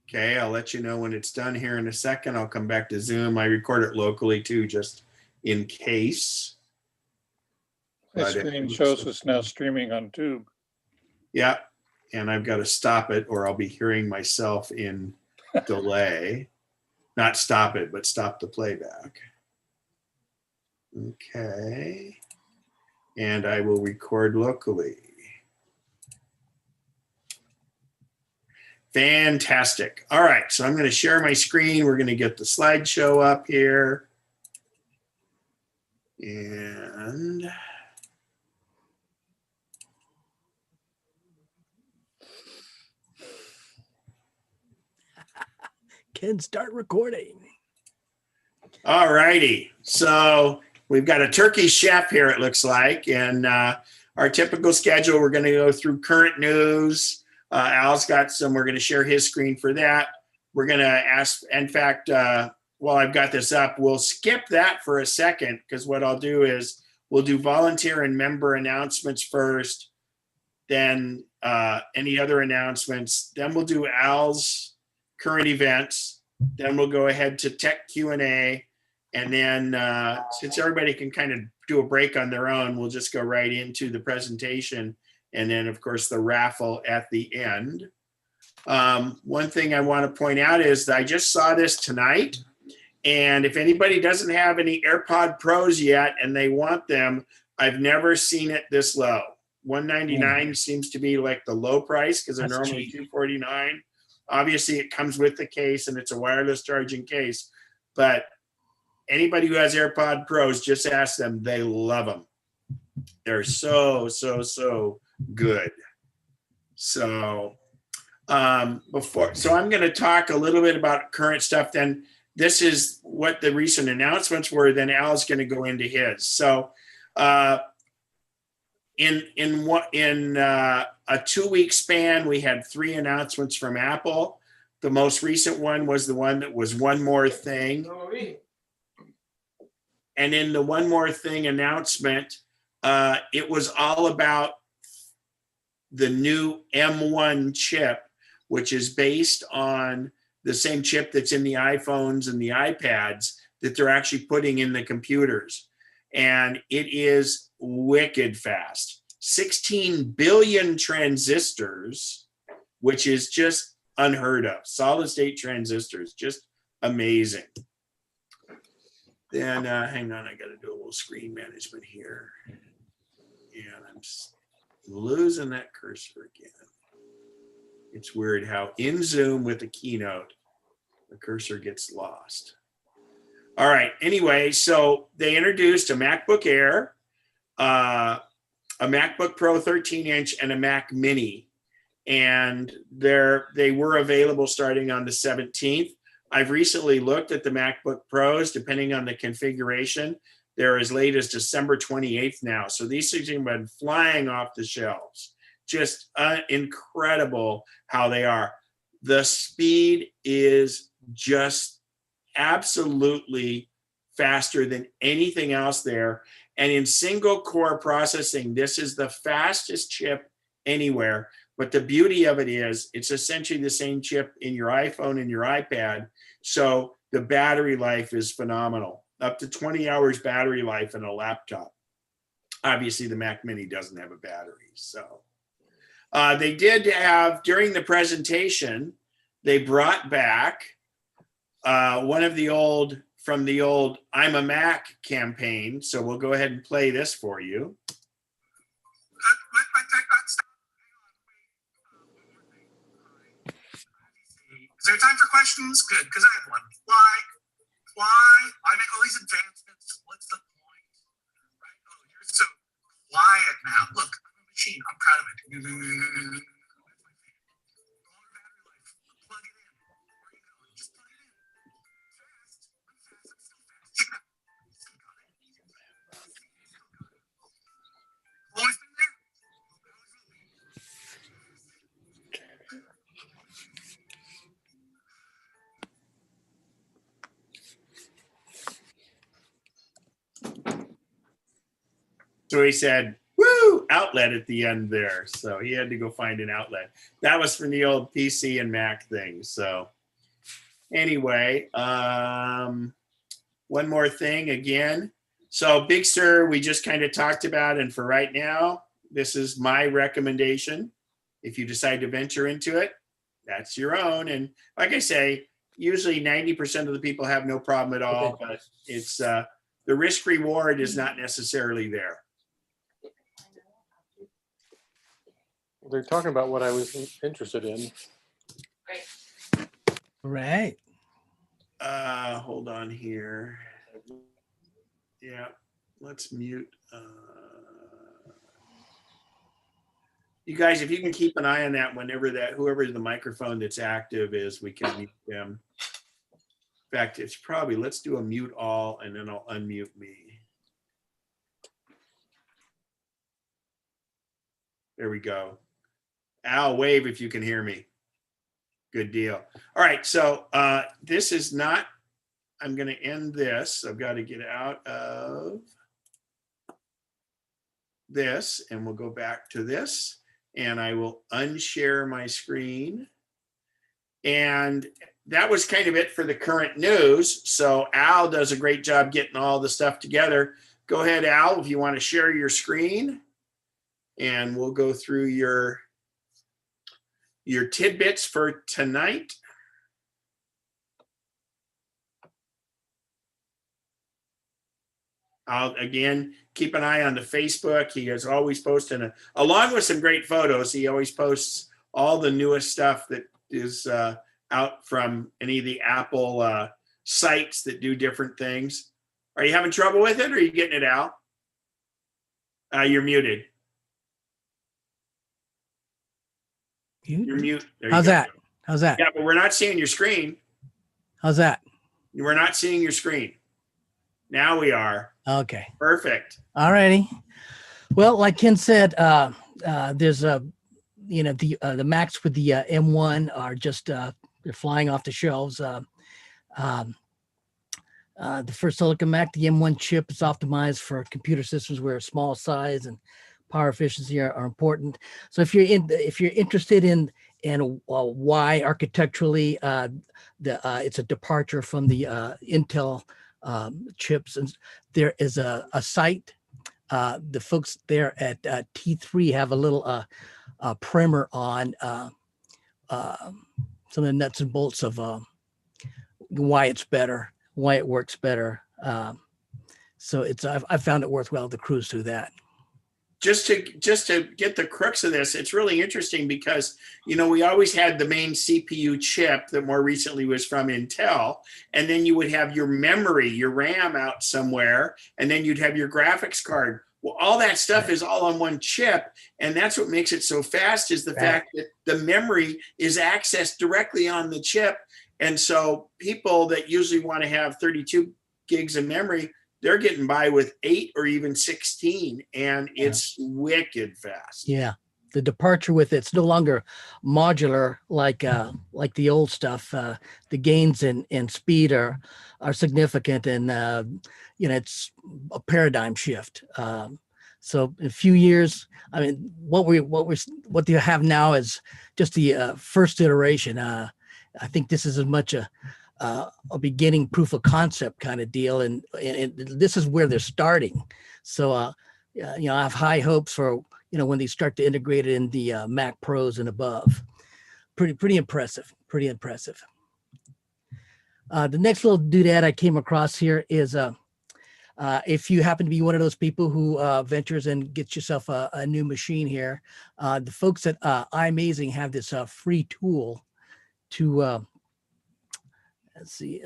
Okay, I'll let you know when it's done here in a second. I'll come back to Zoom. I record it locally too, just in case. My But screen shows us now streaming on Tube. Yeah, and I've got to stop it or I'll be hearing myself in delay. Not stop it, but stop the playback. Okay. And I will record locally. Fantastic. All right, so I'm going to share my screen. We're going to get the slideshow up here. And Ken, start recording. all righty. So we've got a turkey chef here, it looks like. And our typical schedule, we're going to go through current news. Al's got some, we're going to share his screen for that. We're going to ask, in fact, while I've got this up, we'll skip that for a second because what I'll do is we'll do volunteer and member announcements first, then any other announcements. Then we'll do Al's current events. Then we'll go ahead to tech Q&A. And then since everybody can kind of do a break on their own, we'll just go right into the presentation. And then, of course, the raffle at the end. One thing I want to point out is that I just saw this tonight. And if anybody doesn't have any AirPod Pros yet and they want them, I've never seen it this low. $199 seems to be like the low price because they're normally $249. Obviously, it comes with the case and it's a wireless charging case. But anybody who has AirPod Pros, just ask them. They love them. They're so good. So I'm going to talk a little bit about current stuff. Then this is what the recent announcements were. Then Al's going to go into his. So in a 2-week span, we had 3 announcements from Apple. The most recent one was the one that was One More Thing. And in the One More Thing announcement, it was all about the new M1 chip, which is based on the same chip that's in the iPhones and the iPads that they're actually putting in the computers. And it is wicked fast. 16 billion transistors, which is just unheard of. Solid state transistors, just amazing. Then hang on, I got to do a little screen management here. And I'm losing that cursor again. It's weird how in Zoom with the keynote, the cursor gets lost. All right, anyway, so they introduced a MacBook Air, a MacBook Pro 13-inch, and a Mac Mini. And they were available starting on the 17th. I've recently looked at the MacBook Pros, depending on the configuration. They're as late as December 28th now. So these things have been flying off the shelves. Just incredible how they are. The speed is just absolutely faster than anything else there. And in single core processing, this is the fastest chip anywhere. But the beauty of it is it's essentially the same chip in your iPhone and your iPad. So the battery life is phenomenal. Up to 20 hours battery life in a laptop. Obviously, the Mac Mini doesn't have a battery. So they did have, during the presentation, they brought back one of the old, from the old I'm a Mac campaign. So we'll go ahead and play this for you. Is there time for questions? Good, because I have one. Why? I make all these advancements. What's the point? Right? Oh, you're so quiet now. Look, I'm a machine. I'm proud of it. That's my favorite. Longer battery life. Plug it in. Where are you going? Just plug it in. Fast. I'm fast. I'm still fast. You still got it. You still got it. Always been there. Always will be. So he said, woo, outlet at the end there. So he had to go find an outlet. That was from the old PC and Mac thing. So anyway, one more thing again. So Big Sur, we just kind of talked about, and for right now, this is my recommendation. If you decide to venture into it, that's your own. And like I say, usually 90% of the people have no problem at all, but it's the risk reward is not necessarily there. They're talking about what I was interested in. Right. Hold on here. Yeah, let's mute. You guys, if you can keep an eye on that whenever whoever the microphone that's active is, we can mute them. In fact, it's probably, let's do a mute all and then I'll unmute me. There we go. Al, wave if you can hear me. Good deal. All right, so this is not, I'm going to end this. I've got to get out of this and we'll go back to this and I will unshare my screen. And that was kind of it for the current news. So Al does a great job getting all the stuff together. Go ahead, Al, if you want to share your screen and we'll go through your tidbits for tonight. I'll again keep an eye on the Facebook. He is always posting, along with some great photos. He always posts all the newest stuff that is out from any of the Apple sites that do different things. Are you having trouble with it, or are you getting it, Al? You're muted. You're mute. There you How's go. that? How's that? Yeah, but we're not seeing your screen. How's that? We're not seeing your screen. Now we are. Okay. Perfect. All righty. Well, like Ken said, there's the Macs with the M1 are just they're flying off the shelves. The first silicon Mac, the M1 chip, is optimized for computer systems where small size and power efficiency are important. So if you're interested in why architecturally it's a departure from the Intel chips, and there is a site. The folks there at T3 have a little primer on some of the nuts and bolts of why it's better, why it works better. So I found it worthwhile to cruise through that. Just to get the crux of this, it's really interesting because, we always had the main CPU chip that more recently was from Intel, and then you would have your memory, your RAM out somewhere, and then you'd have your graphics card. Well, all that stuff is all on one chip, and that's what makes it so fast is the fact that the memory is accessed directly on the chip. And so people that usually want to have 32 gigs of memory, they're getting by with 8 or even 16, and it's wicked fast. Yeah. The departure with it's no longer modular like the old stuff. The gains in speed are significant, and it's a paradigm shift. So in a few years, I mean, what you have now is just the first iteration. I think this is as much a beginning proof of concept kind of deal, and this is where they're starting. So I have high hopes for when they start to integrate it in the Mac Pros and above. Pretty impressive. The next little doodad I came across here is if you happen to be one of those people who ventures and gets yourself a new machine here, the folks at iMazing have this free tool to let's see.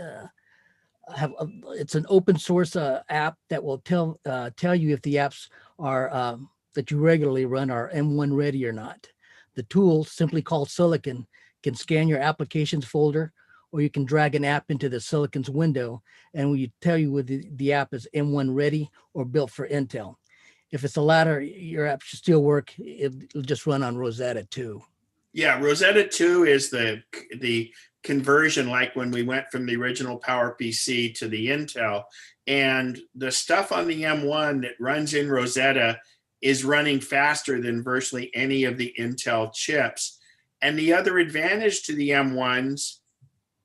It's an open source app that will tell you if the apps are that you regularly run are M1 ready or not. The tool, simply called Silicon, can scan your applications folder, or you can drag an app into the Silicon's window, and will tell you whether the app is M1 ready or built for Intel. If it's the latter, your app should still work. It'll just run on Rosetta 2. Yeah, Rosetta 2 is the conversion, like when we went from the original PowerPC to the Intel, and the stuff on the M1 that runs in Rosetta is running faster than virtually any of the Intel chips. And the other advantage to the M1s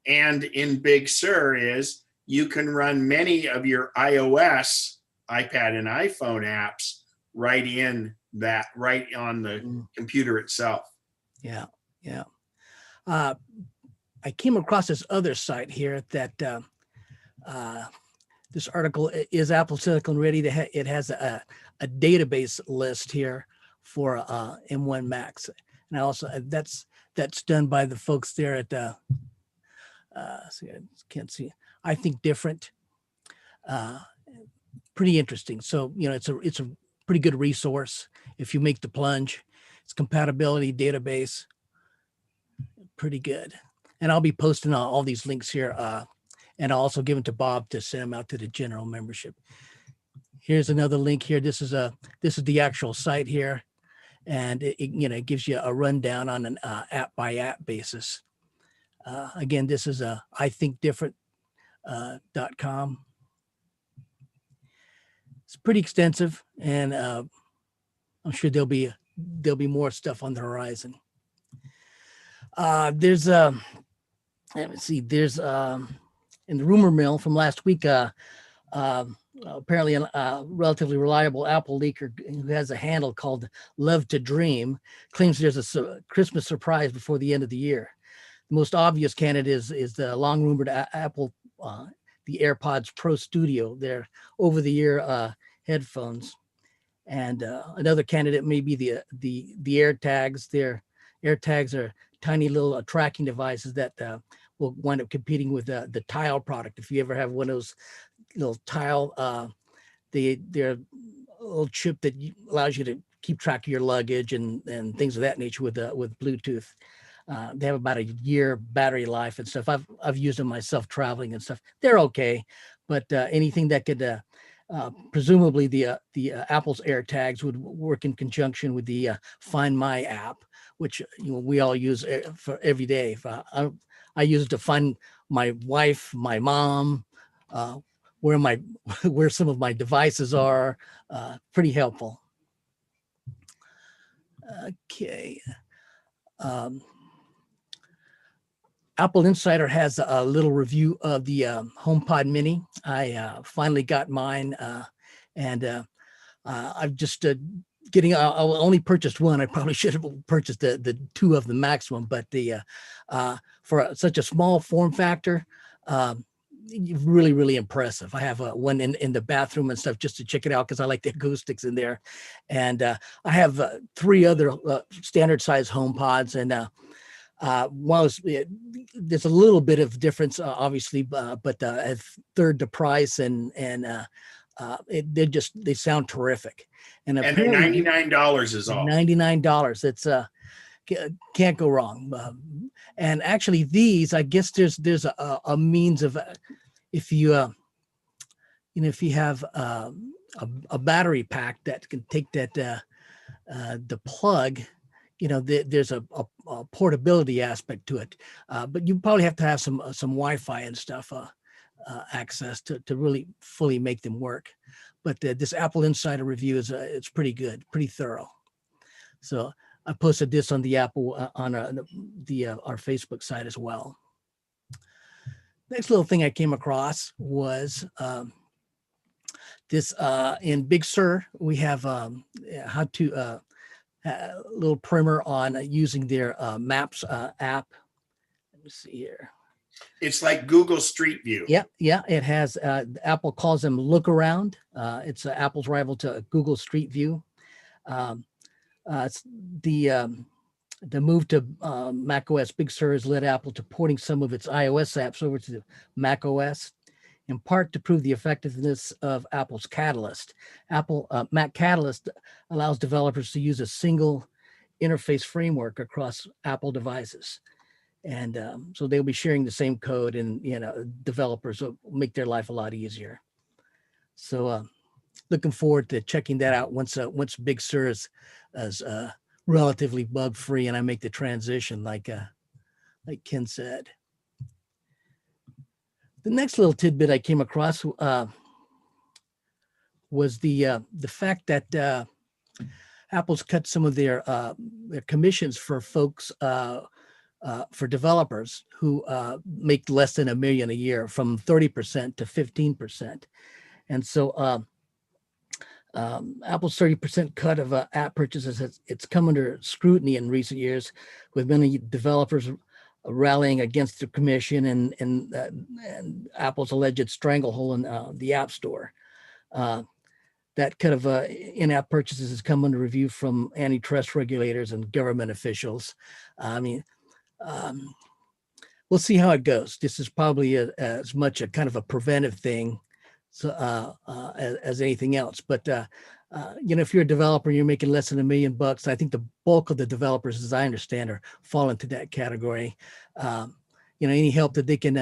and in Big Sur is you can run many of your iOS, iPad, and iPhone apps right on the computer itself. Yeah, yeah. I came across this other site here that this article is Apple Silicon ready to. It has a database list here for M1 Max, and also that's done by the folks there at see, I can't see. I think different. Pretty interesting. So it's a pretty good resource if you make the plunge. It's compatibility database, pretty good. And I'll be posting all these links here, and I'll also give them to Bob to send them out to the general membership. Here's another link here. This is the actual site here, and it gives you a rundown on an app by app basis. Again, this is ithinkdifferent.com. It's pretty extensive, and I'm sure there'll be more stuff on the horizon. There's let me see. There's in the rumor mill from last week, apparently a relatively reliable Apple leaker who has a handle called Love to Dream claims there's a Christmas surprise before the end of the year. The most obvious candidate is the long rumored Apple, the AirPods Pro Studio, their over-the-ear headphones. And another candidate may be the AirTags. Their AirTags are tiny little tracking devices that will wind up competing with the Tile product. If you ever have one of those little Tile, they're a little chip that allows you to keep track of your luggage and things of that nature with Bluetooth. They have about a year battery life and stuff. I've used them myself traveling and stuff. They're okay, but anything that could presumably the Apple's AirTags would work in conjunction with the Find My app, which we all use for every day. I use it to find my wife, my mom, where some of my devices are. Pretty helpful. Okay. Apple Insider has a little review of the HomePod Mini. I finally got mine, and I've just I only purchased one. I probably should have purchased the two of the maximum, but for such a small form factor, really, really impressive. I have one in the bathroom and stuff just to check it out because I like the acoustics in there. And I have three other standard size HomePods, and there's a little bit of difference, obviously, but a third the price, and they sound terrific. And they're $99 is all. $99. It's can't go wrong. And actually, these, I guess there's a means of if you if you have a battery pack that can take that the plug. There's a portability aspect to it, but you probably have to have some Wi-Fi and stuff access to really fully make them work. But this Apple Insider review is it's pretty good, pretty thorough. So I posted this on the Apple on our Facebook site as well. Next little thing I came across was this in Big Sur. We have how to a little primer on using their Maps app. Let me see here. It's like Google Street View. Yeah, it has. Apple calls them Look Around. It's Apple's rival to Google Street View. It's the move to macOS Big Sur has led Apple to porting some of its iOS apps over to macOS, in part to prove the effectiveness of Apple's Catalyst. Mac Catalyst allows developers to use a single interface framework across Apple devices. And so they'll be sharing the same code, and developers will make their life a lot easier. So looking forward to checking that out once Big Sur is relatively bug-free and I make the transition like Ken said. The next little tidbit I came across was the fact that Apple's cut some of their commissions for folks for developers who make less than $1 million a year, from 30% to 15%. And so Apple's 30% cut of app purchases, it's come under scrutiny in recent years, with many developers rallying against the commission and Apple's alleged stranglehold in the App Store. That kind of in-app purchases has come under review from antitrust regulators and government officials. I mean, we'll see how it goes. This is probably as much a kind of a preventive thing as anything else. But if you're a developer and you're making less than $1 million, I think the bulk of the developers, as I understand, fall into that category. Any help that they can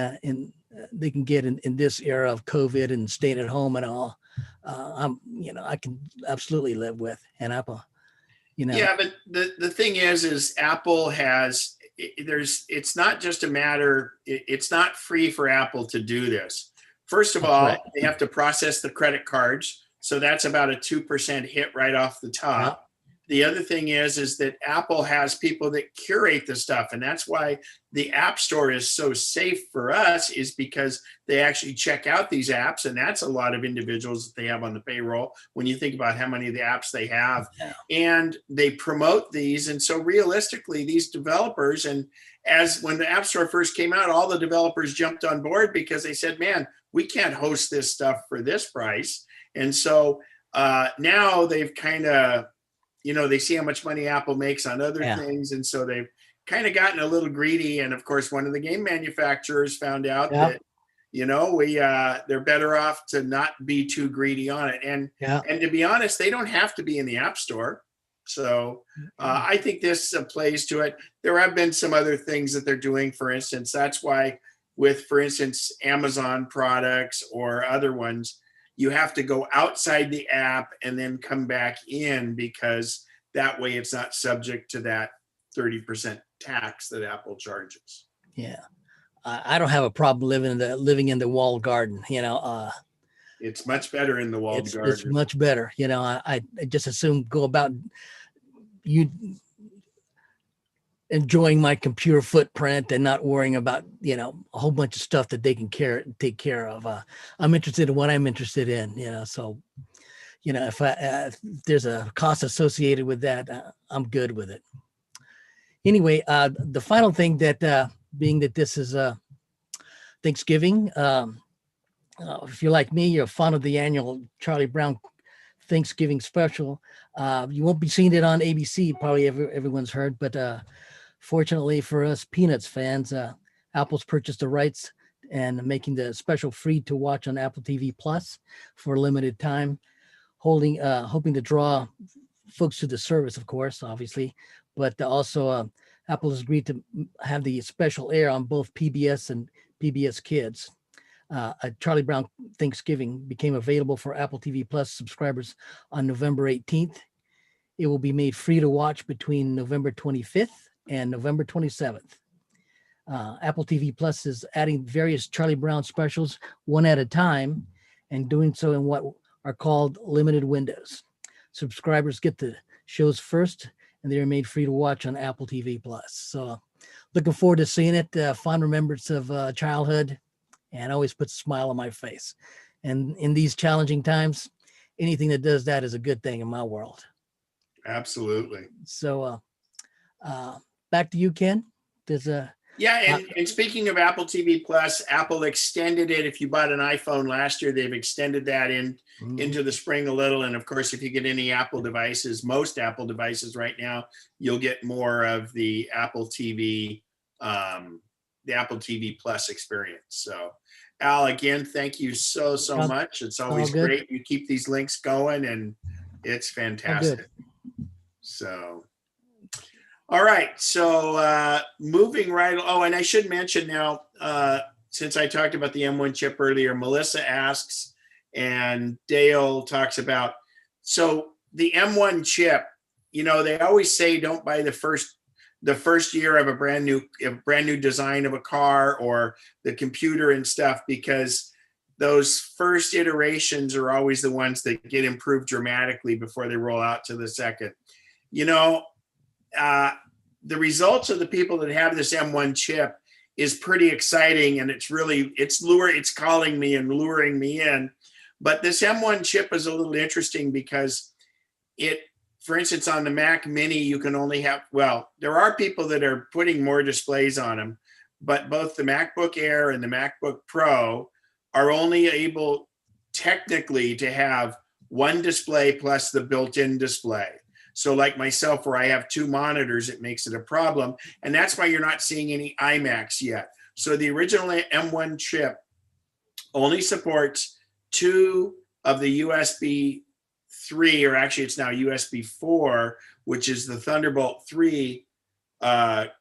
get in this era of COVID and staying at home and all, I can absolutely live with. And Apple, Yeah, but the thing is Apple has, it's not just a matter, it's not free for Apple to do this. First of all, they have to process the credit cards. So that's about a 2% hit right off the top. Yep. The other thing is that Apple has people that curate the stuff. And that's why the App Store is so safe for us, is because they actually check out these apps. And that's a lot of individuals that they have on the payroll when you think about how many of the apps they have. Yeah. And they promote these. And so realistically, these developers, and as when the App Store first came out, all the developers jumped on board because they said, man, we can't host this stuff for this price. And so now they've kind of, they see how much money Apple makes on other things. And so they've kind of gotten a little greedy. And of course, one of the game manufacturers found out that, they're better off to not be too greedy on it. And to be honest, they don't have to be in the App Store. So I think this plays to it. There have been some other things that they're doing. For instance, that's why with, for instance, Amazon products or other ones, you have to go outside the app and then come back in, because that way it's not subject to that 30% tax that Apple charges. Yeah. I don't have a problem living in the walled garden, It's much better in the walled garden. It's much better. I just assume go about you enjoying my computer footprint and not worrying about, a whole bunch of stuff that they can take care of. I'm interested in what I'm interested in, so, if there's a cost associated with that, I'm good with it. Anyway, the final thing that, being that this is Thanksgiving, if you're like me, you're fond of the annual Charlie Brown Thanksgiving special. You won't be seeing it on ABC, probably everyone's heard, but fortunately for us Peanuts fans, Apple's purchased the rights and making the special free to watch on Apple TV Plus for a limited time, hoping to draw folks to the service, of course, obviously, but also Apple has agreed to have the special air on both PBS and PBS Kids. Charlie Brown Thanksgiving became available for Apple TV Plus subscribers on November 18th. It will be made free to watch between November 25th and November 27th. Apple TV Plus is adding various Charlie Brown specials one at a time, and doing so in what are called limited windows. Subscribers get the shows first, and they are made free to watch on Apple TV Plus. So looking forward to seeing it. Fond remembrance of childhood, and always puts a smile on my face. And in these challenging times, anything that does that is a good thing in my world. Absolutely. So back to you, Ken. There's a and speaking of Apple TV Plus, Apple extended it. If you bought an iPhone last year, they've extended that into the spring a little. And of course, if you get any Apple devices, most Apple devices right now, you'll get more of the Apple TV Plus experience. So Al, again, thank you so much. It's always great. You keep these links going, and it's fantastic. So, all right. So moving right. Oh, and I should mention now, since I talked about the M1 chip earlier, Melissa asks, and Dale talks about, so the M1 chip, they always say don't buy the first year of a brand new design of a car or the computer and stuff, because those first iterations are always the ones that get improved dramatically before they roll out to the second. the results of the people that have this M1 chip is pretty exciting, and it's calling me and luring me in. But this M1 chip is a little interesting because for instance, on the Mac Mini, you can only have, well, there are people that are putting more displays on them, but both the MacBook Air and the MacBook Pro are only able technically to have one display plus the built-in display. So like myself, where I have two monitors, it makes it a problem. And that's why you're not seeing any iMacs yet. So the original M1 chip only supports two of the USB 3, or actually it's now USB 4, which is the Thunderbolt 3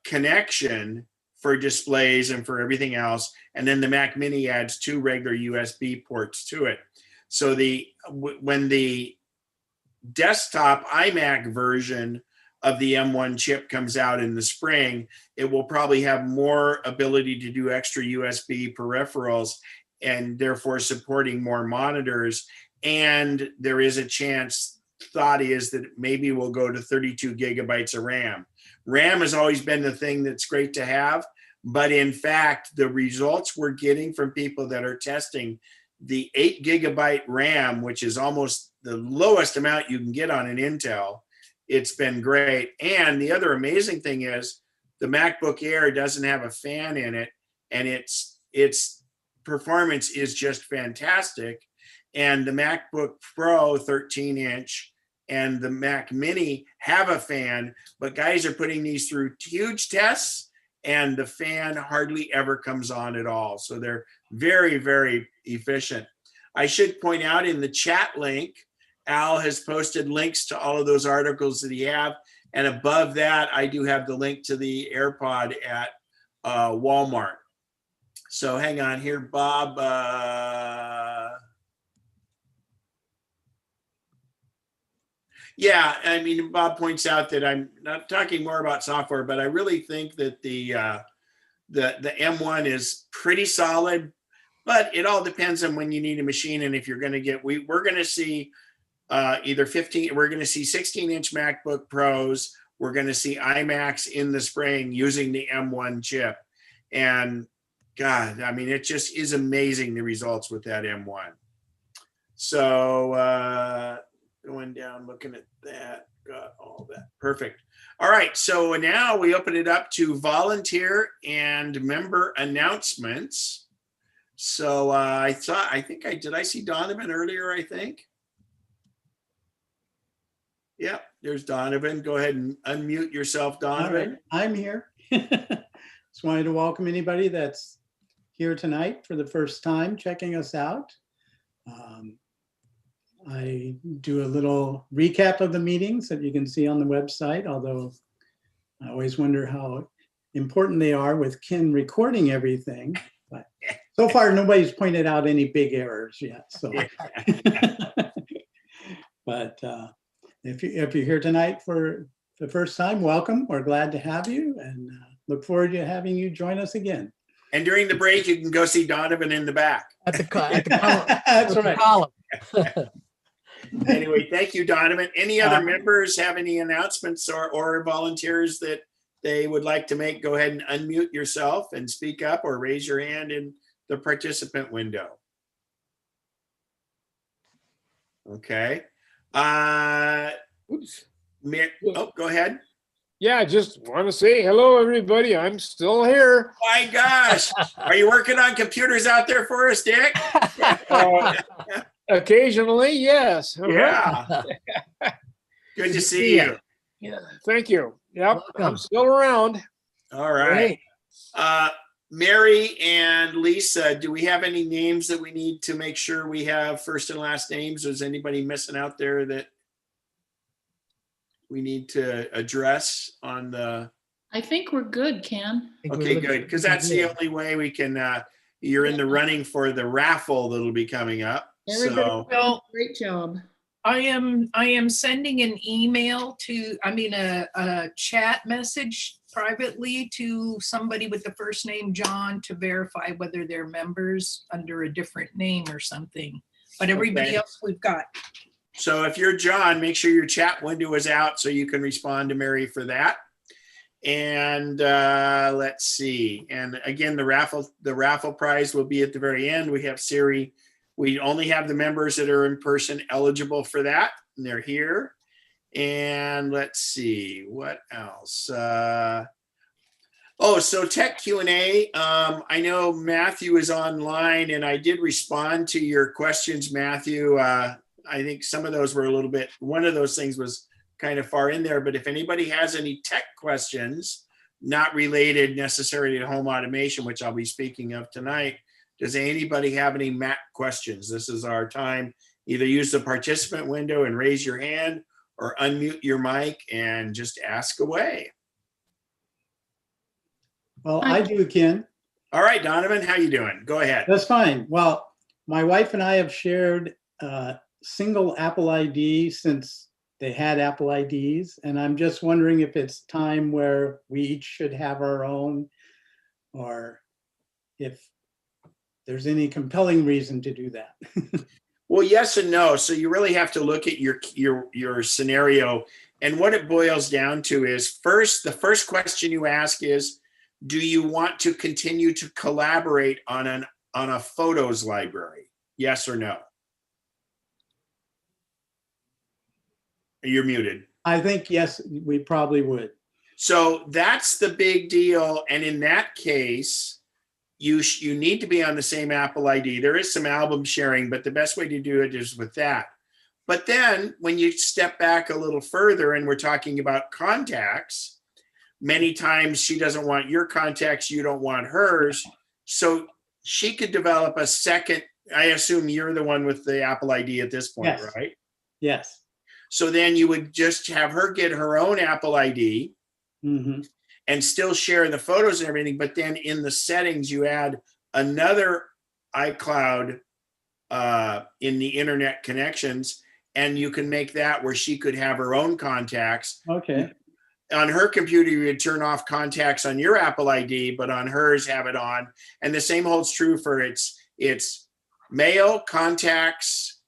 connection for displays and for everything else. And then the Mac Mini adds two regular USB ports to it. So when the desktop iMac version of the M1 chip comes out in the spring, it will probably have more ability to do extra USB peripherals and therefore supporting more monitors. And there is a chance, thought is that maybe we'll go to 32 gigabytes of RAM. RAM has always been the thing that's great to have, but in fact, the results we're getting from people that are testing the 8 gigabyte RAM, which is almost the lowest amount you can get on an Intel, it's been great. And the other amazing thing is the MacBook Air doesn't have a fan in it, and its performance is just fantastic. And the MacBook Pro 13-inch and the Mac Mini have a fan, but guys are putting these through huge tests, and the fan hardly ever comes on at all. So they're very, very efficient. I should point out in the chat link, Al has posted links to all of those articles that he have. And above that, I do have the link to the AirPod at Walmart. So hang on here, Bob. Yeah, I mean, Bob points out that I'm not talking more about software, but I really think that the M1 is pretty solid, but it all depends on when you need a machine. And if you're going to get, we're going to see either 15, we're going to see 16-inch MacBook Pros. We're going to see iMacs in the spring using the M1 chip. And God, I mean, it just is amazing, the results with that M1. So going down, looking at that, got all that. Perfect. All right, so now we open it up to volunteer and member announcements. So I see Donovan earlier, I think. Yeah, there's Donovan. Go ahead and unmute yourself, Donovan. All right, I'm here. Just wanted to welcome anybody that's here tonight for the first time checking us out. I do a little recap of the meetings that you can see on the website, although I always wonder how important they are with Ken recording everything. But so far, nobody's pointed out any big errors yet. So, but if you're here tonight for the first time, welcome. We're glad to have you, and look forward to having you join us again. And during the break, you can go see Donovan in the back. At the column. That's right. Column. Anyway, thank you, Donovan. Any other members have any announcements or volunteers that they would like to make? Go ahead and unmute yourself and speak up, or raise your hand in the participant window. Okay. Oops. Oh, go ahead. Yeah, I just want to say hello, everybody. I'm still here. My gosh. Are you working on computers out there for us, Dick? Occasionally, yes. Yeah. Good to see you. Yeah. Thank you. Yep. Welcome. I'm still around. All right. Mary and Lisa, do we have any names that we need to make sure we have first and last names? Is anybody missing out there that we need to address on the? I think we're good, Ken. Okay, good. Because that's the only way we can, you're in the running for the raffle that'll be coming up. Everybody So, well, great job. I am sending an email a chat message privately to somebody with the first name John to verify whether they're members under a different name or something. But everybody else we've got. So if you're John, make sure your chat window is out so you can respond to Mary for that. And let's see. And again, the raffle prize will be at the very end. We have Siri. We only have the members that are in person eligible for that, and they're here. And let's see what else. So tech Q&A. I know Matthew is online, and I did respond to your questions, Matthew. I think some of those were a little bit. One of those things was kind of far in there, but if anybody has any tech questions, not related necessarily to home automation, which I'll be speaking of tonight, does anybody have any Mac questions? This is our time. Either use the participant window and raise your hand, or unmute your mic and just ask away. Well, I do, Ken. All right, Donovan, how you doing? Go ahead. That's fine. Well, my wife and I have shared single Apple ID since they had Apple IDs, and I'm just wondering if it's time where we each should have our own, or if there's any compelling reason to do that. Well, yes and no. So you really have to look at your scenario, and what it boils down to is the first question you ask is, do you want to continue to collaborate on a photos library? Yes or no? You're muted. I think, yes, we probably would. So that's the big deal. And in that case, you need to be on the same Apple ID. There is some album sharing, but the best way to do it is with that. But then when you step back a little further and we're talking about contacts, many times she doesn't want your contacts, you don't want hers. So she could develop a second. I assume you're the one with the Apple ID at this point, Yes. Right? Yes. So then you would just have her get her own Apple ID Mm-hmm. and still share the photos and everything. But then in the settings, you add another iCloud in the internet connections, and you can make that where she could have her own contacts. Okay. On her computer, you would turn off contacts on your Apple ID, but on hers, have it on. And the same holds true for its mail, contacts,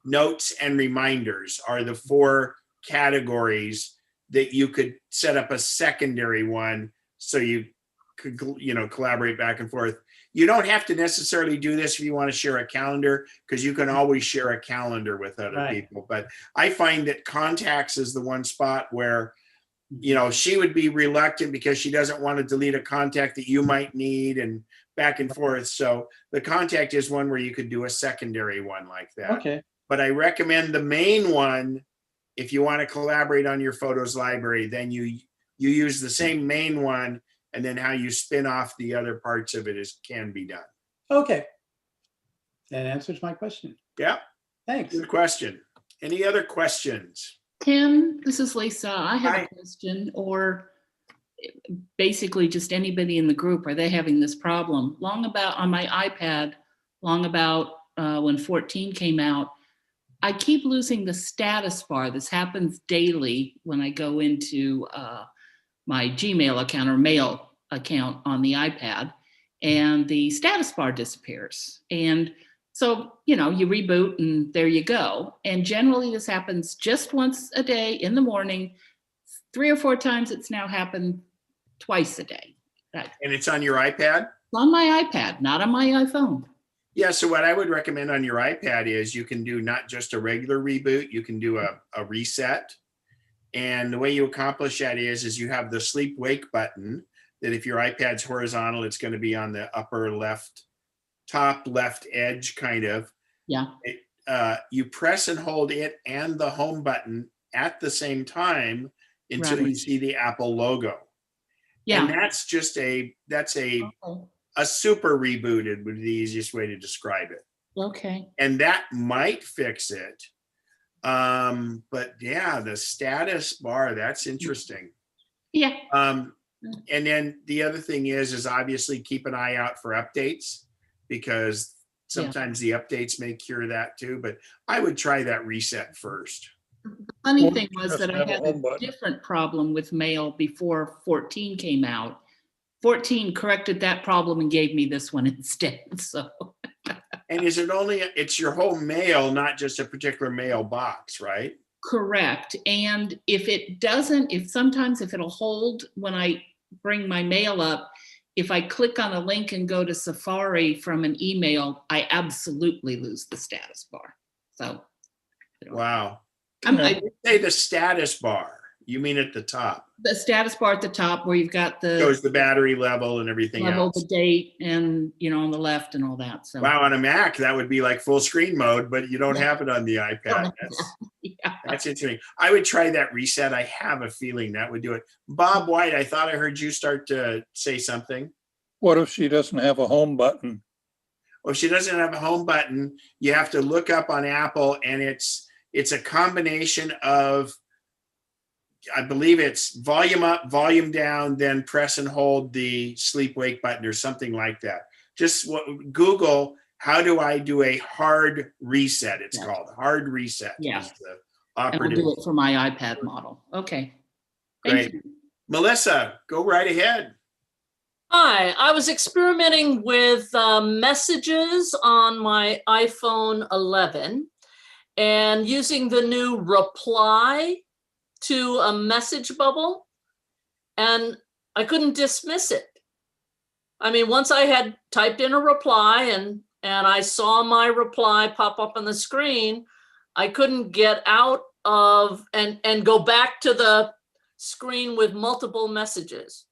notes, and reminders are the 4 categories that you could set up a secondary one so you could, collaborate back and forth. You don't have to necessarily do this if you want to share a calendar, because you can always share a calendar with other people. But I find that contacts is the one spot where, she would be reluctant because she doesn't want to delete a contact that you might need, and back and forth. So the contact is one where you could do a secondary one like that. Okay. But I recommend the main one. If you want to collaborate on your photos library, then you use the same main one, and then how you spin off the other parts of it can be done. Okay. That answers my question. Yeah. Thanks. Good question. Any other questions? Tim, this is Lisa. I have Hi. a question, or basically just anybody in the group. Are they having this problem? On my iPad, when 14 came out, I keep losing the status bar. This happens daily when I go into my Gmail account or mail account on the iPad, and the status bar disappears. And so, you reboot and there you go. And generally this happens just once a day in the morning. 3 or 4 times it's now happened twice a day. And it's on your iPad? On my iPad, not on my iPhone. Yeah, so what I would recommend on your iPad is you can do not just a regular reboot, you can do a reset. And the way you accomplish that is you have the sleep wake button that if your iPad's horizontal, it's going to be on the upper left, top left edge kind of. Yeah. You press and hold it and the home button at the same time until you see the Apple logo. Yeah. And that's just a super rebooted would be the easiest way to describe it. Okay. And that might fix it. But yeah, the status bar, that's interesting. Yeah. And then the other thing is obviously keep an eye out for updates, because sometimes the updates may cure that too. But I would try that reset first. The funny Well, thing was just that I have a had home a button. different problem with mail before 14 came out. 14 corrected that problem and gave me this one instead. So. And is it it's your whole mail, not just a particular mailbox, right? Correct. And if it doesn't, if it'll hold when I bring my mail up, if I click on a link and go to Safari from an email, I absolutely lose the status bar. So. Wow. I Say the status bar. You mean at the top? the status bar at the top where you've got Shows the the battery level and everything level, else. the date, and on the left and all that. So Wow, on a Mac, that would be like full screen mode, but you don't have it on the iPad. yeah. That's interesting. I would try that reset. I have a feeling that would do it. Bob White, I thought I heard you start to say something. What if she doesn't have a home button? Well, if she doesn't have a home button, you have to look up on Apple, and it's a combination of, I believe it's volume up, volume down, then press and hold the sleep wake button or something like that. Just Google, how do I do a hard reset? It's called hard reset. Yeah. Is the And we'll operative. do it for my iPad model. Okay. Thank Great. you. Melissa, go right ahead. Hi, I was experimenting with messages on my iPhone 11 and using the new reply to a message bubble, and I couldn't dismiss it. I mean, once I had typed in a reply and I saw my reply pop up on the screen, I couldn't get out of and go back to the screen with multiple messages.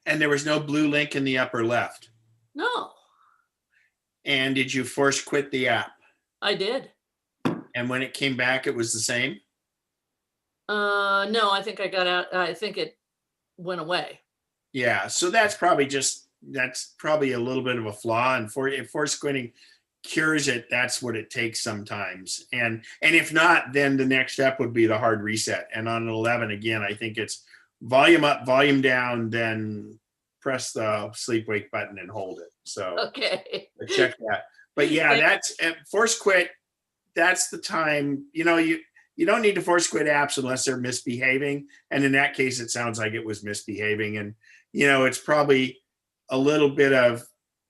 And there was no blue link in the upper left. No, And did you force quit the app? I did. And when it came back, it was the same? No, I think I got out. I think it went away. Yeah, so that's probably a little bit of a flaw. And if force quitting cures it, that's what it takes sometimes. And if not, then the next step would be the hard reset. And on an 11, again, I think it's volume up, volume down, then press the sleep wake button and hold it. So Okay. check that. But yeah, that's force quit. That's the time, you don't need to force quit apps unless they're misbehaving. And in that case, it sounds like it was misbehaving. And, it's probably a little bit of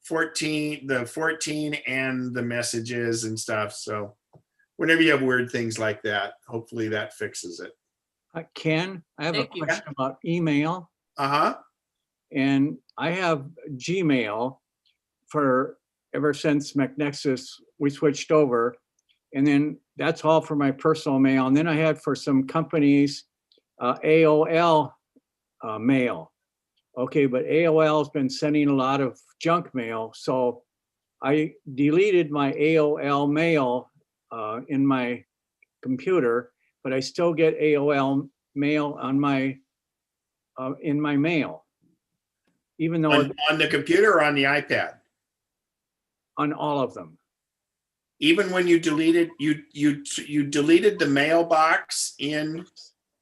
the 14 and the messages and stuff. So whenever you have weird things like that, hopefully that fixes it. Ken, I have a Thank you. question about email, Uh-huh. and I have Gmail for ever since MacNexus, we switched over, and then that's all for my personal mail. And then I had for some companies, AOL mail. Okay, but AOL has been sending a lot of junk mail. So I deleted my AOL mail in my computer, but I still get AOL mail on my in my mail, even though On the computer or on the iPad? on all of them. Even when you deleted, you deleted the mailbox in.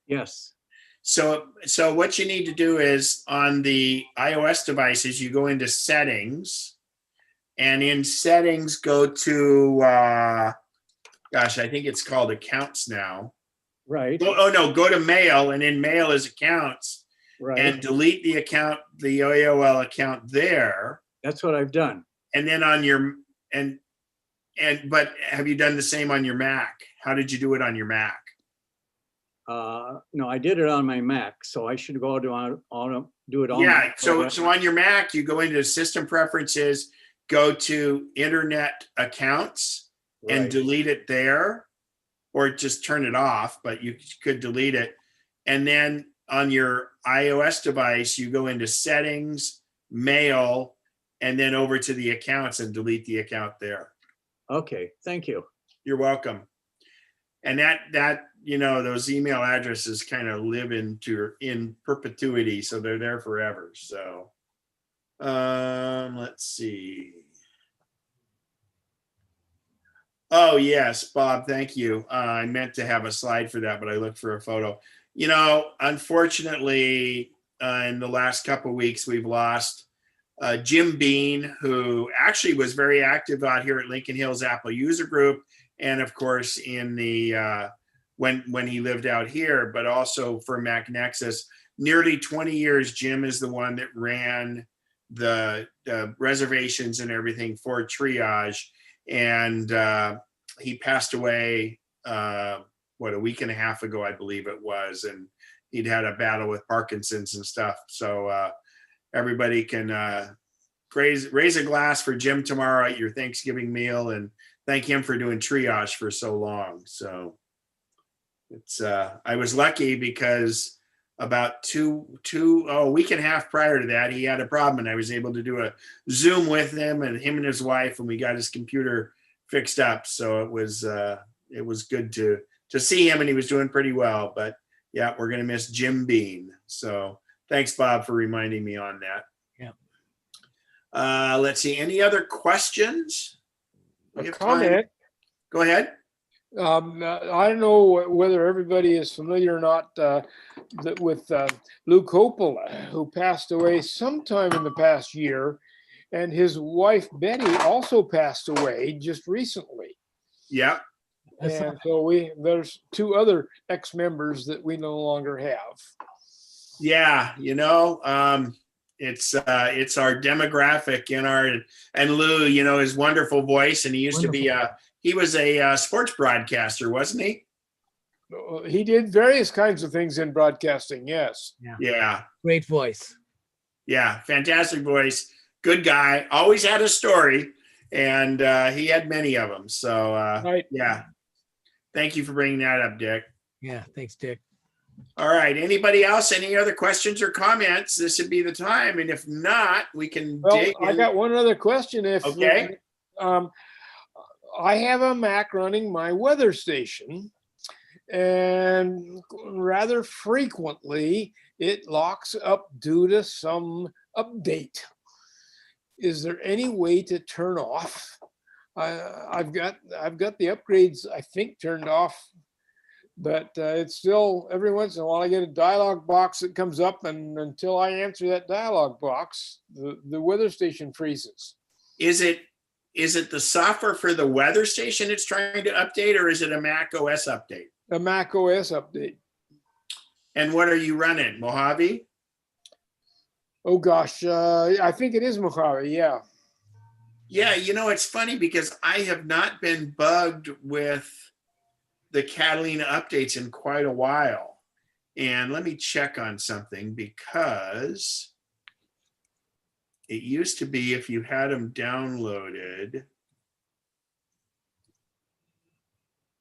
Yes. So what you need to do is on the iOS devices, you go into settings, and in settings, go to, gosh, I think it's called accounts now. Right. Oh no, go to mail, and in mail is accounts, Right. and delete the account, the AOL account there. That's what I've done. And then on your, but have you done the same on your Mac? How did you do it on your Mac? No, I did it on my Mac, so I should go do it on. Yeah, so on your Mac, you go into System Preferences, go to Internet Accounts, and Right. delete it there, or just turn it off, but you could delete it. And then on your iOS device, you go into Settings, Mail, and then over to the accounts and delete the account there. Okay, thank you. You're welcome. And that those email addresses kind of live in perpetuity, so they're there forever. So let's see. Oh yes, Bob, thank you. I meant to have a slide for that, but I looked for a photo. Unfortunately, in the last couple of weeks, we've lost Jim Bean, who actually was very active out here at Lincoln Hills Apple User Group, and of course in the when he lived out here, but also for MacNexus. Nearly 20 years, Jim is the one that ran the reservations and everything for Triage, and he passed away a week and a half ago, I believe it was, and he'd had a battle with Parkinson's and stuff. So everybody can raise a glass for Jim tomorrow at your Thanksgiving meal, and thank him for doing triage for so long. So it's I was lucky because about a week and a half prior to that, he had a problem, and I was able to do a Zoom with him and his wife, and we got his computer fixed up. So it was good to see him, and he was doing pretty well. But yeah, we're gonna miss Jim Bean. So thanks, Bob, for reminding me on that. Yeah. Let's see. Any other questions? A comment. Go ahead. I don't know whether everybody is familiar or not with Lou Coppola, who passed away sometime in the past year, and his wife Betty also passed away just recently. Yeah. And so there's two other ex-members that we no longer have. Yeah, it's our demographic and Lou, his wonderful voice, and he used to be he was a sports broadcaster, wasn't he? He did various kinds of things in broadcasting. Yes. Yeah. Great voice. Yeah, fantastic voice. Good guy. Always had a story, and he had many of them. So right. Yeah. Thank you for bringing that up, Dick. Yeah, thanks, Dick. All right. Anybody else? Any other questions or comments? This would be the time. And if not, we can dig in. I got one other question. Okay. I have a Mac running my weather station, and rather frequently it locks up due to some update. Is there any way to turn off? I've got the upgrades, I think, turned off, but it's still every once in a while I get a dialog box that comes up, and until I answer that dialog box, the weather station freezes. Is it the software for the weather station it's trying to update, or is it a Mac OS update? A Mac OS update. And what are you running, Mojave? Oh gosh, I think it is Mojave. Yeah. Yeah, it's funny because I have not been bugged with the Catalina updates in quite a while. And let me check on something, because it used to be if you had them downloaded.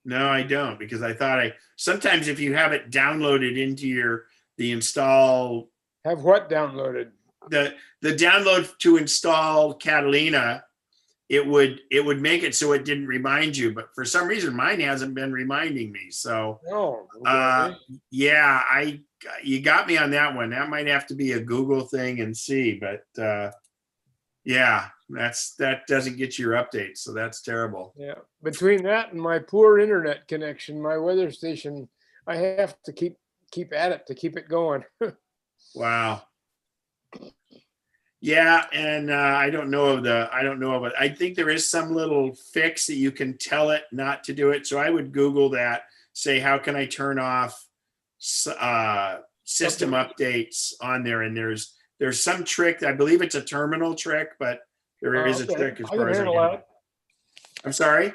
No, I don't, because I thought sometimes if you have it downloaded into the install. Have what downloaded? The download to install Catalina, it would make it so it didn't remind you, but for some reason mine hasn't been reminding me. So yeah, you got me on that one. That might have to be a Google thing and see, but yeah, that doesn't get your updates, so that's terrible. Yeah, between that and my poor internet connection, my weather station, I have to keep at it to keep it going. Wow. Yeah, and I don't know of it. I think there is some little fix that you can tell it not to do it. So I would Google that, say, how can I turn off system updates on there? And there's some trick. I believe it's a terminal trick, but there is a trick as far as I know. I'm sorry?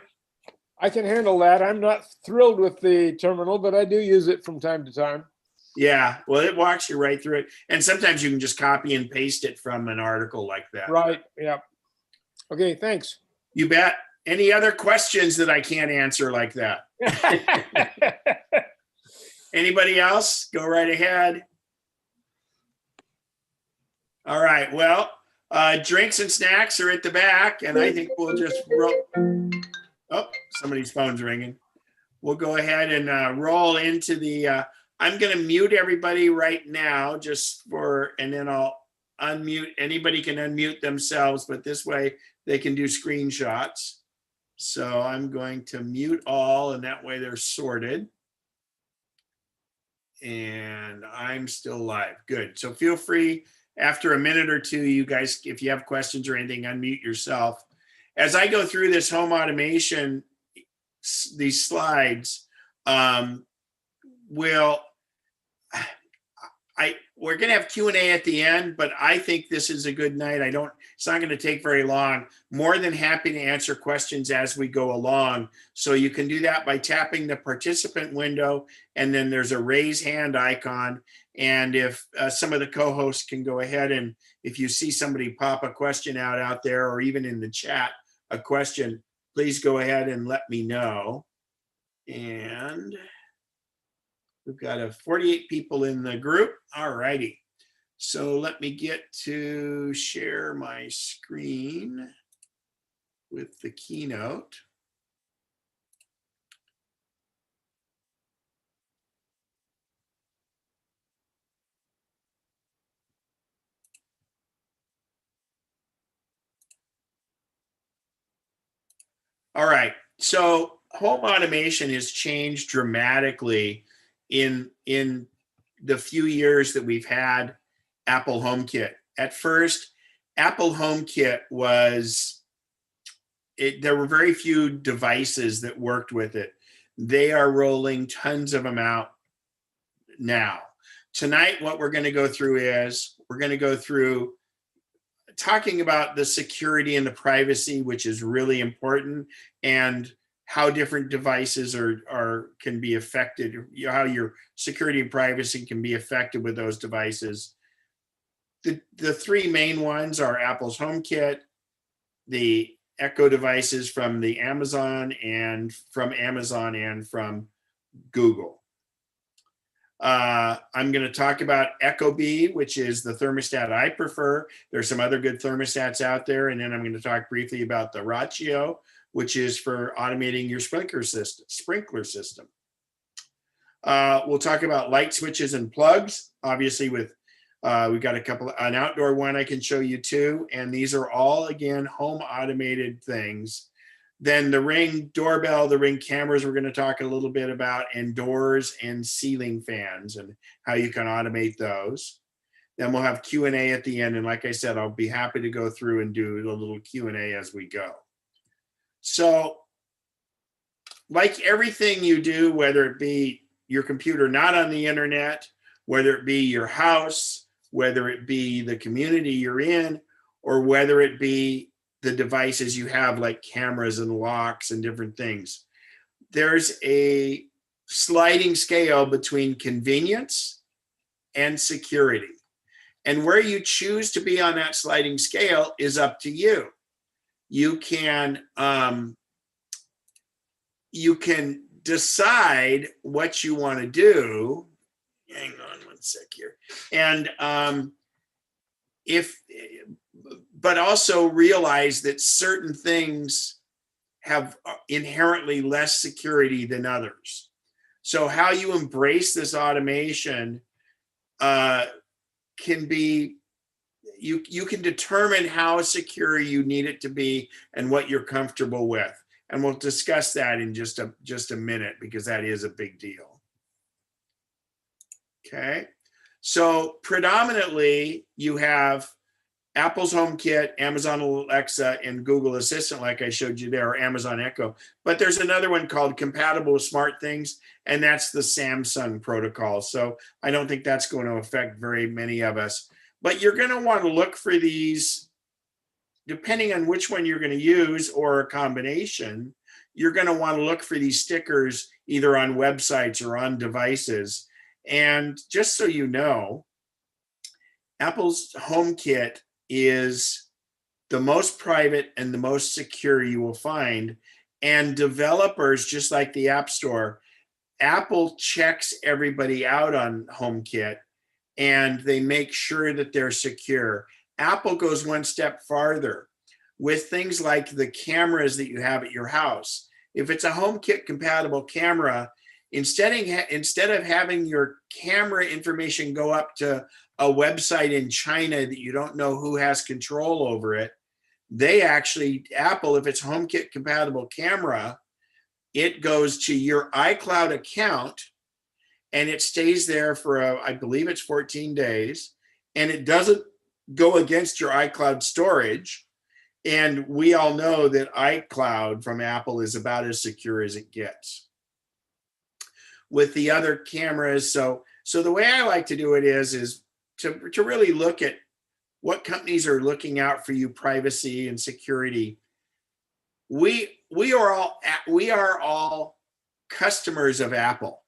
I can handle that. I'm not thrilled with the terminal, but I do use it from time to time. Yeah, well, it walks you right through it. And sometimes you can just copy and paste it from an article like that. Right, yeah. Okay, thanks. You bet. Any other questions that I can't answer like that? Anybody else? Go right ahead. All right, well, drinks and snacks are at the back, and I think we'll just roll. Oh, somebody's phone's ringing. We'll go ahead and roll into the I'm going to mute everybody right now and then I'll unmute. Anybody can unmute themselves, but this way they can do screenshots. So I'm going to mute all, and that way they're sorted. And I'm still live. Good. So feel free, after a minute or two, you guys, if you have questions or anything, unmute yourself. As I go through this home automation, these slides, we're going to have Q&A at the end, but I think this is a good night. It's not going to take very long. More than happy to answer questions as we go along. So you can do that by tapping the participant window, and then there's a raise hand icon. And if some of the co-hosts can go ahead, and if you see somebody pop a question out there, or even in the chat, a question, please go ahead and let me know. And we've got 48 people in the group. All righty. So let me get to share my screen with the keynote. All right. So home automation has changed dramatically in the few years that we've had Apple HomeKit. At first, Apple HomeKit there were very few devices that worked with it. They are rolling tons of them out now. Tonight, what we're going to go through is talking about the security and the privacy, which is really important, and how different devices can be affected, how your security and privacy can be affected with those devices. The three main ones are Apple's HomeKit, the Echo devices from Amazon and from Google. I'm going to talk about Ecobee, which is the thermostat I prefer. There's some other good thermostats out there. And then I'm going to talk briefly about the Ratio, which is for automating your sprinkler system. We'll talk about light switches and plugs. Obviously, we've got an outdoor one I can show you too. And these are all, again, home automated things. Then the Ring doorbell, the Ring cameras we're going to talk a little bit about, and doors and ceiling fans and how you can automate those. Then we'll have Q&A at the end. And like I said, I'll be happy to go through and do a little Q&A as we go. So like everything you do, whether it be your computer not on the internet, whether it be your house, whether it be the community you're in, or whether it be the devices you have like cameras and locks and different things, there's a sliding scale between convenience and security. And where you choose to be on that sliding scale is up to you. You can decide what you want to do. Hang on one sec here. And but also realize that certain things have inherently less security than others. So how you embrace this automation can be, you can determine how secure you need it to be and what you're comfortable with. And we'll discuss that in just a minute, because that is a big deal. Okay, so predominantly you have Apple's HomeKit, Amazon Alexa, and Google Assistant, like I showed you there, or Amazon Echo. But there's another one called Compatible with SmartThings, and that's the Samsung protocol. So I don't think that's going to affect very many of us. But you're going to want to look for these, depending on which one you're going to use or a combination, you're going to want to look for these stickers either on websites or on devices. And just so you know, Apple's HomeKit is the most private and the most secure you will find. And developers, just like the App Store, Apple checks everybody out on HomeKit and they make sure that they're secure. Apple goes one step farther with things like the cameras that you have at your house. If it's a HomeKit compatible camera, instead of having your camera information go up to a website in China that you don't know who has control over it, Apple, if it's HomeKit compatible camera, it goes to your iCloud account and it stays there for, I believe it's 14 days, and it doesn't go against your iCloud storage. And we all know that iCloud from Apple is about as secure as it gets. With the other cameras, so So the way I like to do it is to really look at what companies are looking out for you, privacy and security. We are all customers of Apple.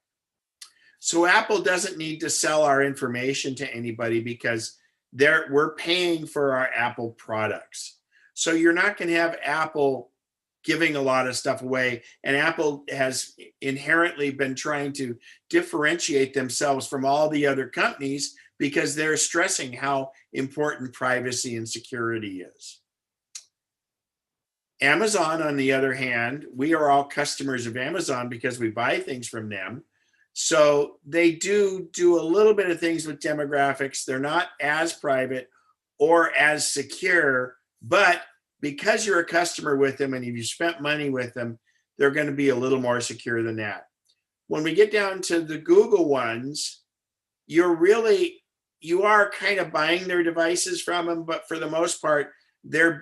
So Apple doesn't need to sell our information to anybody because we're paying for our Apple products. So you're not going to have Apple giving a lot of stuff away. And Apple has inherently been trying to differentiate themselves from all the other companies because they're stressing how important privacy and security is. Amazon, on the other hand, we are all customers of Amazon because we buy things from them. So they do a little bit of things with demographics. They're not as private or as secure, but because you're a customer with them and if you spent money with them, they're going to be a little more secure than that. When we get down to the Google ones, you are kind of buying their devices from them, but for the most part, their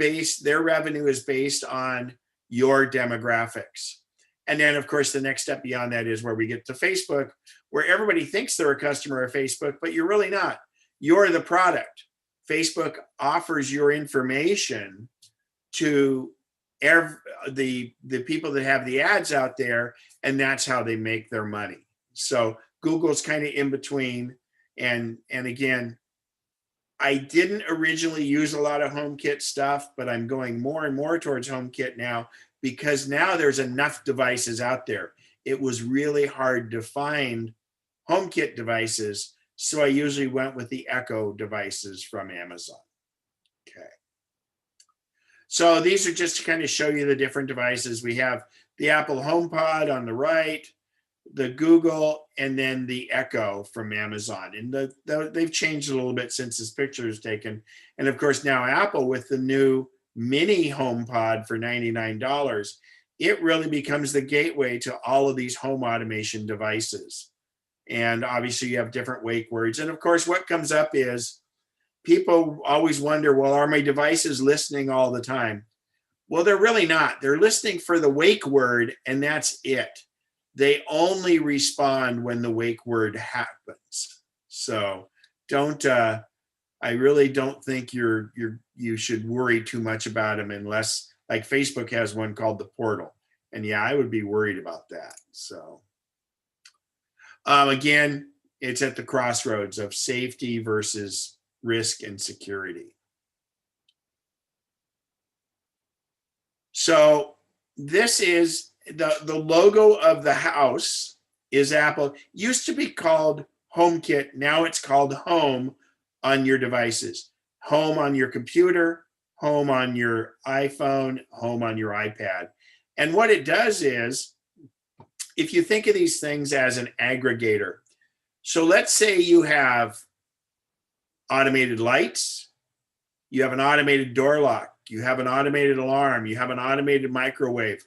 revenue is based on your demographics. And then, of course, the next step beyond that is where we get to Facebook, where everybody thinks they're a customer of Facebook, but you're really not. You're the product. Facebook offers your information to the people that have the ads out there, and that's how they make their money. So Google's kind of in between. And again, I didn't originally use a lot of HomeKit stuff, but I'm going more and more towards HomeKit now because now there's enough devices out there. It was really hard to find HomeKit devices, so I usually went with the Echo devices from Amazon. Okay. So these are just to kind of show you the different devices. We have the Apple HomePod on the right, the Google, and then the Echo from Amazon. And they've changed a little bit since this picture is taken. And of course, now Apple with the new mini HomePod for $99, it really becomes the gateway to all of these home automation devices. And obviously you have different wake words. And of course, what comes up is people always wonder, well, are my devices listening all the time? Well, they're really not. They're listening for the wake word, and that's it. They only respond when the wake word happens. So I really don't think you should worry too much about them unless, like Facebook has one called the Portal. And yeah, I would be worried about that. So again, it's at the crossroads of safety versus risk and security. So this is the logo of the house is Apple. Used to be called HomeKit. Now it's called Home on your devices. Home on your computer, Home on your iPhone, Home on your iPad. And what it does is, if you think of these things as an aggregator, so let's say you have automated lights, you have an automated door lock, you have an automated alarm, you have an automated microwave.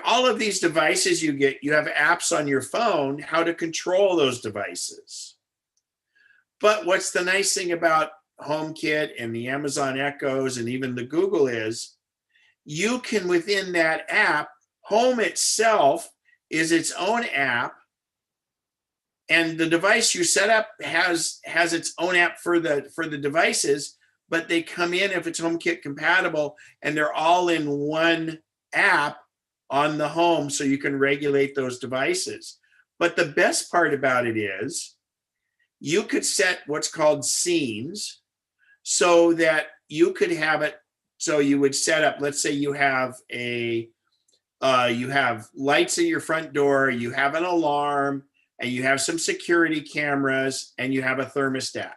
All of these devices you have apps on your phone, how to control those devices. But what's the nice thing about HomeKit and the Amazon Echoes and even the Google is, you can within that app, Home itself is its own app, and the device you set up has its own app for the devices, but they come in if it's HomeKit compatible, and they're all in one app on the home, so you can regulate those devices. But the best part about it is you could set what's called scenes so that you could have it. So you would set up, let's say you have you have lights at your front door, you have an alarm, and you have some security cameras, and you have a thermostat.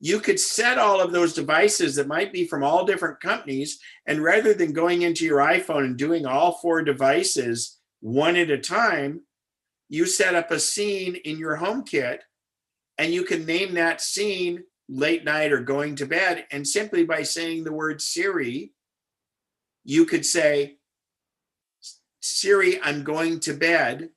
You could set all of those devices that might be from all different companies, and rather than going into your iPhone and doing all 4 devices one at a time, you set up a scene in your HomeKit, and you can name that scene late night or going to bed. And simply by saying the word Siri, you could say, Siri, I'm going to bed,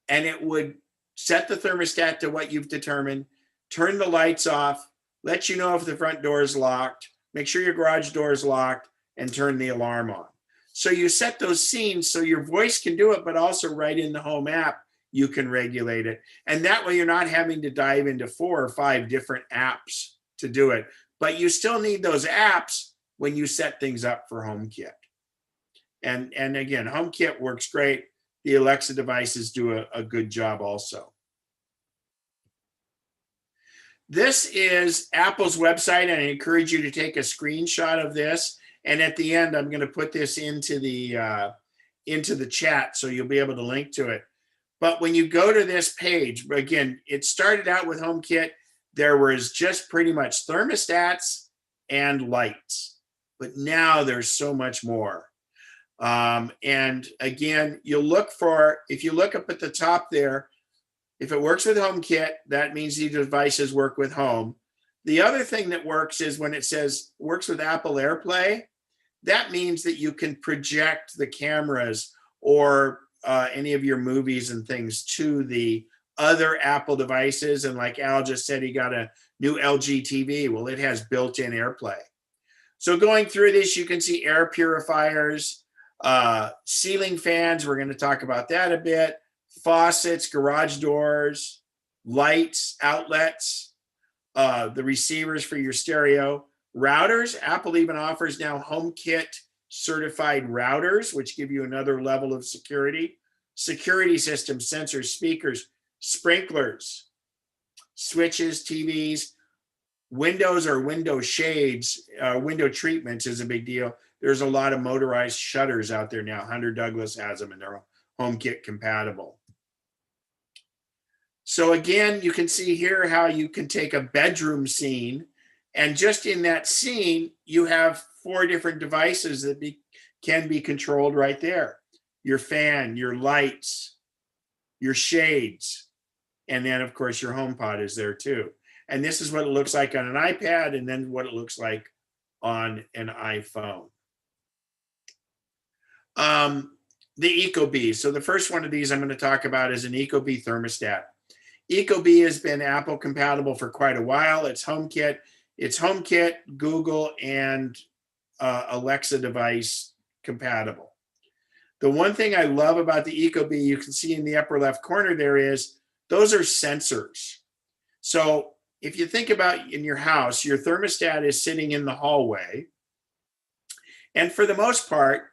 and it would set the thermostat to what you've determined, turn the lights off, let you know if the front door is locked, make sure your garage door is locked, and turn the alarm on. So you set those scenes so your voice can do it, but also right in the Home app, you can regulate it. And that way you're not having to dive into 4 or 5 different apps to do it. But you still need those apps when you set things up for HomeKit. And again, HomeKit works great. The Alexa devices do a good job also. This is Apple's website, and I encourage you to take a screenshot of this. And at the end, I'm going to put this into the chat so you'll be able to link to it. But when you go to this page, again, it started out with HomeKit. There was just pretty much thermostats and lights, but now there's so much more. And again, you'll look for, if you look up at the top there, if it works with HomeKit, that means the devices work with Home. The other thing that works is when it says works with Apple AirPlay, that means that you can project the cameras or any of your movies and things to the other Apple devices. And like Al just said, he got a new LG TV. Well, it has built-in AirPlay. So going through this, you can see air purifiers, ceiling fans. We're going to talk about that a bit. Faucets, garage doors, lights, outlets, the receivers for your stereo, routers. Apple even offers now HomeKit certified routers, which give you another level of security. Security systems, sensors, speakers, sprinklers, switches, TVs, windows or window shades, window treatments is a big deal. There's a lot of motorized shutters out there now. Hunter Douglas has them and they're HomeKit compatible. So again, you can see here how you can take a bedroom scene, and just in that scene, you have 4 different devices that can be controlled right there. Your fan, your lights, your shades, and then of course your HomePod is there too. And this is what it looks like on an iPad, and then what it looks like on an iPhone. The ecobee. So the first one of these I'm going to talk about is an ecobee thermostat. ecobee has been Apple compatible for quite a while. It's HomeKit, Google, and Alexa device compatible. The one thing I love about the ecobee, you can see in the upper left corner there, is those are sensors. So if you think about in your house, your thermostat is sitting in the hallway. And for the most part,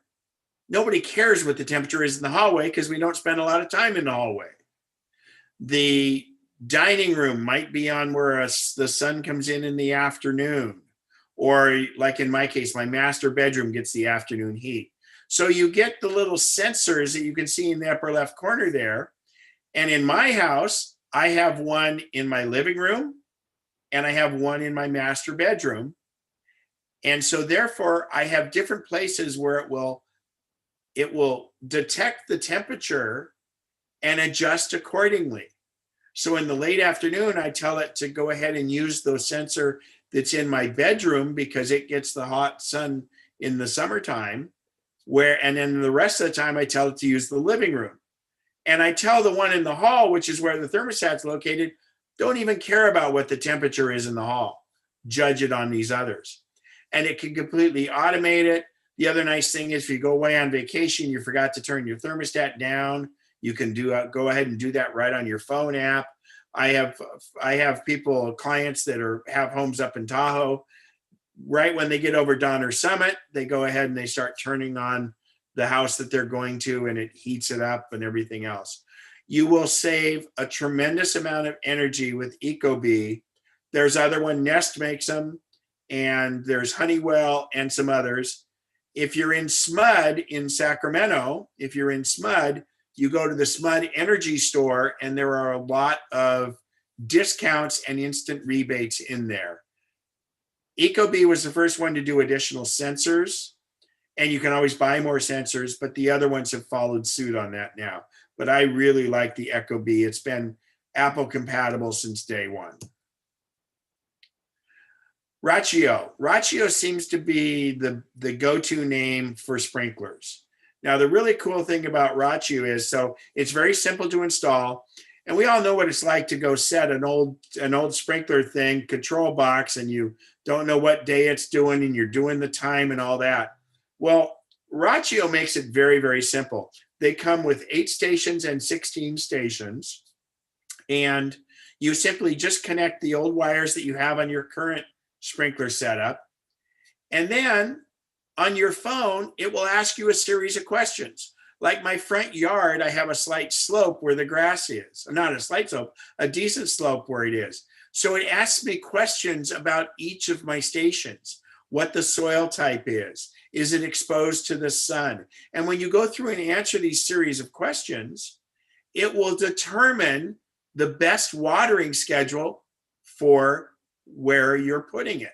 nobody cares what the temperature is in the hallway because we don't spend a lot of time in the hallway. The dining room might be on where the sun comes in the afternoon. Or like in my case, my master bedroom gets the afternoon heat. So you get the little sensors that you can see in the upper left corner there. And in my house, I have one in my living room and I have one in my master bedroom. And so therefore I have different places where it will detect the temperature and adjust accordingly. So in the late afternoon, I tell it to go ahead and use the sensor that's in my bedroom because it gets the hot sun in the summertime, and then the rest of the time I tell it to use the living room. And I tell the one in the hall, which is where the thermostat's located, don't even care about what the temperature is in the hall. Judge it on these others. And it can completely automate it. The other nice thing is if you go away on vacation, you forgot to turn your thermostat down, you can go ahead and do that right on your phone app. I have clients that have homes up in Tahoe. Right when they get over Donner Summit, they go ahead and they start turning on the house that they're going to, and it heats it up and everything else. You will save a tremendous amount of energy with ecobee. There's other one, Nest makes them, and there's Honeywell and some others. If you're in SMUD in Sacramento, you go to the SMUD Energy Store, and there are a lot of discounts and instant rebates in there. ecobee was the first one to do additional sensors, and you can always buy more sensors, but the other ones have followed suit on that now. But I really like the ecobee. It's been Apple compatible since day one. Rachio seems to be the go-to name for sprinklers. Now, the really cool thing about Rachio is, so it's very simple to install. And we all know what it's like to go set an old sprinkler thing, control box, and you don't know what day it's doing and you're doing the time and all that. Well, Rachio makes it very, very simple. They come with 8 stations and 16 stations. And you simply just connect the old wires that you have on your current sprinkler setup. And then on your phone, it will ask you a series of questions. Like my front yard, I have a slight slope where the grass is. Not a slight slope, a decent slope where it is. So it asks me questions about each of my stations, what the soil type is it exposed to the sun? And when you go through and answer these series of questions, it will determine the best watering schedule for where you're putting it.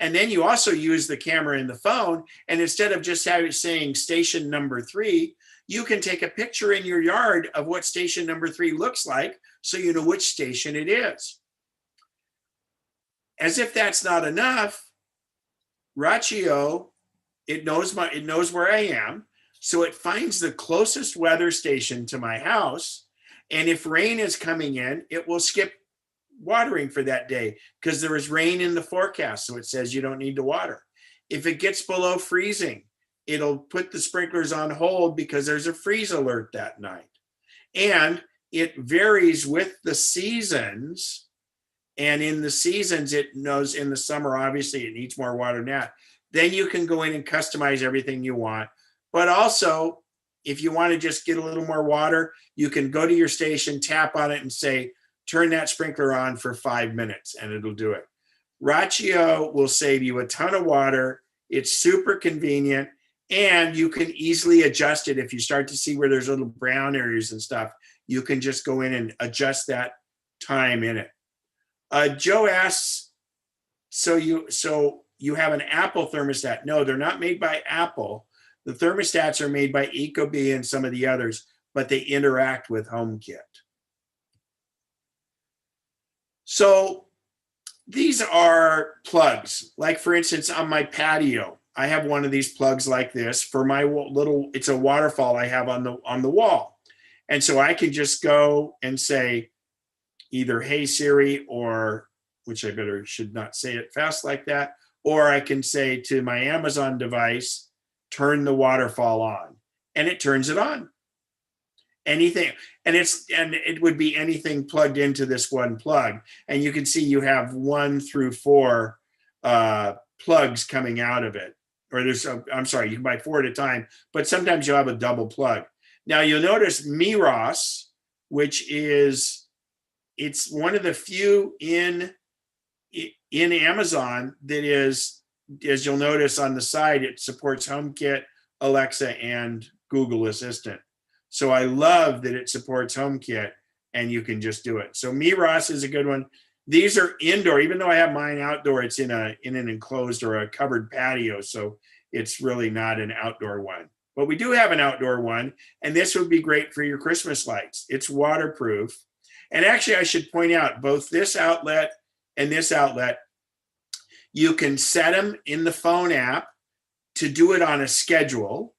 And then you also use the camera in the phone, and instead of just saying station number 3, you can take a picture in your yard of what station number 3 looks like, so you know which station it is. As if that's not enough, Rachio, it knows where I am, so it finds the closest weather station to my house, and if rain is coming in, it will skip watering for that day because there is rain in the forecast, so it says you don't need to water. If it gets below freezing, it'll put the sprinklers on hold because there's a freeze alert that night. And it varies with the seasons, and in the seasons it knows in the summer obviously it needs more water than that. Then you can go in and customize everything you want. But also, if you want to just get a little more water, you can go to your station, tap on it, and say, turn that sprinkler on for 5 minutes, and it'll do it. Rachio will save you a ton of water. It's super convenient, and you can easily adjust it. If you start to see where there's little brown areas and stuff, you can just go in and adjust that time in it. Joe asks, so you have an Apple thermostat? No, they're not made by Apple. The thermostats are made by Ecobee and some of the others, but they interact with HomeKit. So these are plugs. Like for instance, on my patio, I have one of these plugs like this for my little, it's a waterfall I have on the wall. And so I can just go and say either, hey Siri, or, which I should not say it fast like that, or I can say to my Amazon device, turn the waterfall on, and it turns it on. Anything, and it would be anything plugged into this one plug. And you can see you have 1 through 4 plugs coming out of it. Or I'm sorry, you can buy 4 at a time, but sometimes you'll have a double plug. Now you'll notice Miros, which is, it's one of the few in Amazon that is, as you'll notice on the side, it supports HomeKit, Alexa, and Google Assistant. So I love that it supports HomeKit and you can just do it. So Miros is a good one. These are indoor, even though I have mine outdoor, it's in an enclosed or a covered patio. So it's really not an outdoor one. But we do have an outdoor one, and this would be great for your Christmas lights. It's waterproof. And actually, I should point out both this outlet and this outlet, you can set them in the phone app to do it on a schedule,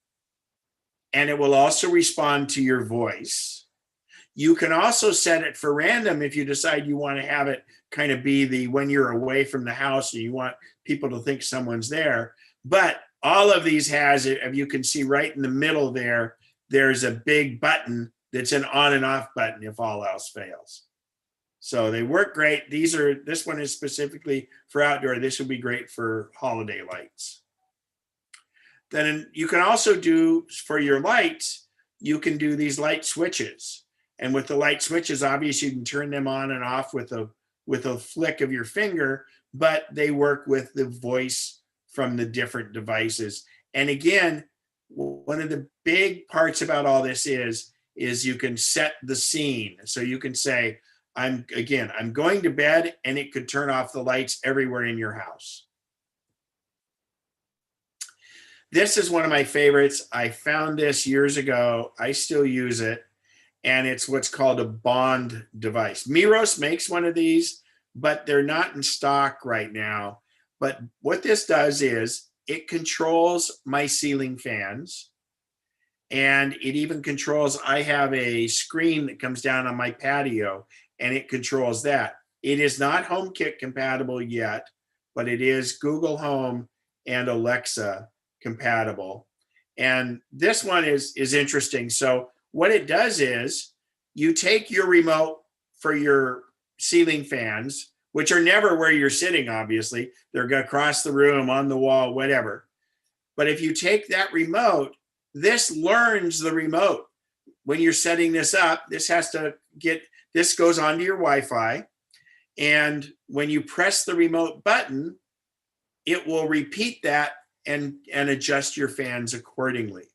and it will also respond to your voice. You can also set it for random if you decide you want to have it kind of be the when you're away from the house and you want people to think someone's there. But all of these has it, if you can see right in the middle there, there's a big button that's an on and off button if all else fails. So they work great. This one is specifically for outdoor. This would be great for holiday lights. Then you can also do, for your lights, you can do these light switches. And with the light switches, obviously you can turn them on and off with a flick of your finger, but they work with the voice from the different devices. And again, one of the big parts about all this is you can set the scene. So you can say, I'm going to bed, and it could turn off the lights everywhere in your house. This is one of my favorites. I found this years ago. I still use it. And it's what's called a bond device. Miros makes one of these, but they're not in stock right now. But what this does is it controls my ceiling fans. And it even controls, I have a screen that comes down on my patio, and it controls that. It is not HomeKit compatible yet, but it is Google Home and Alexa compatible. And this one is interesting. So what it does is you take your remote for your ceiling fans, which are never where you're sitting, obviously. They're across the room, on the wall, whatever. But if you take that remote, this learns the remote. When you're setting this up, this goes onto your Wi-Fi. And when you press the remote button, it will repeat that and adjust your fans accordingly.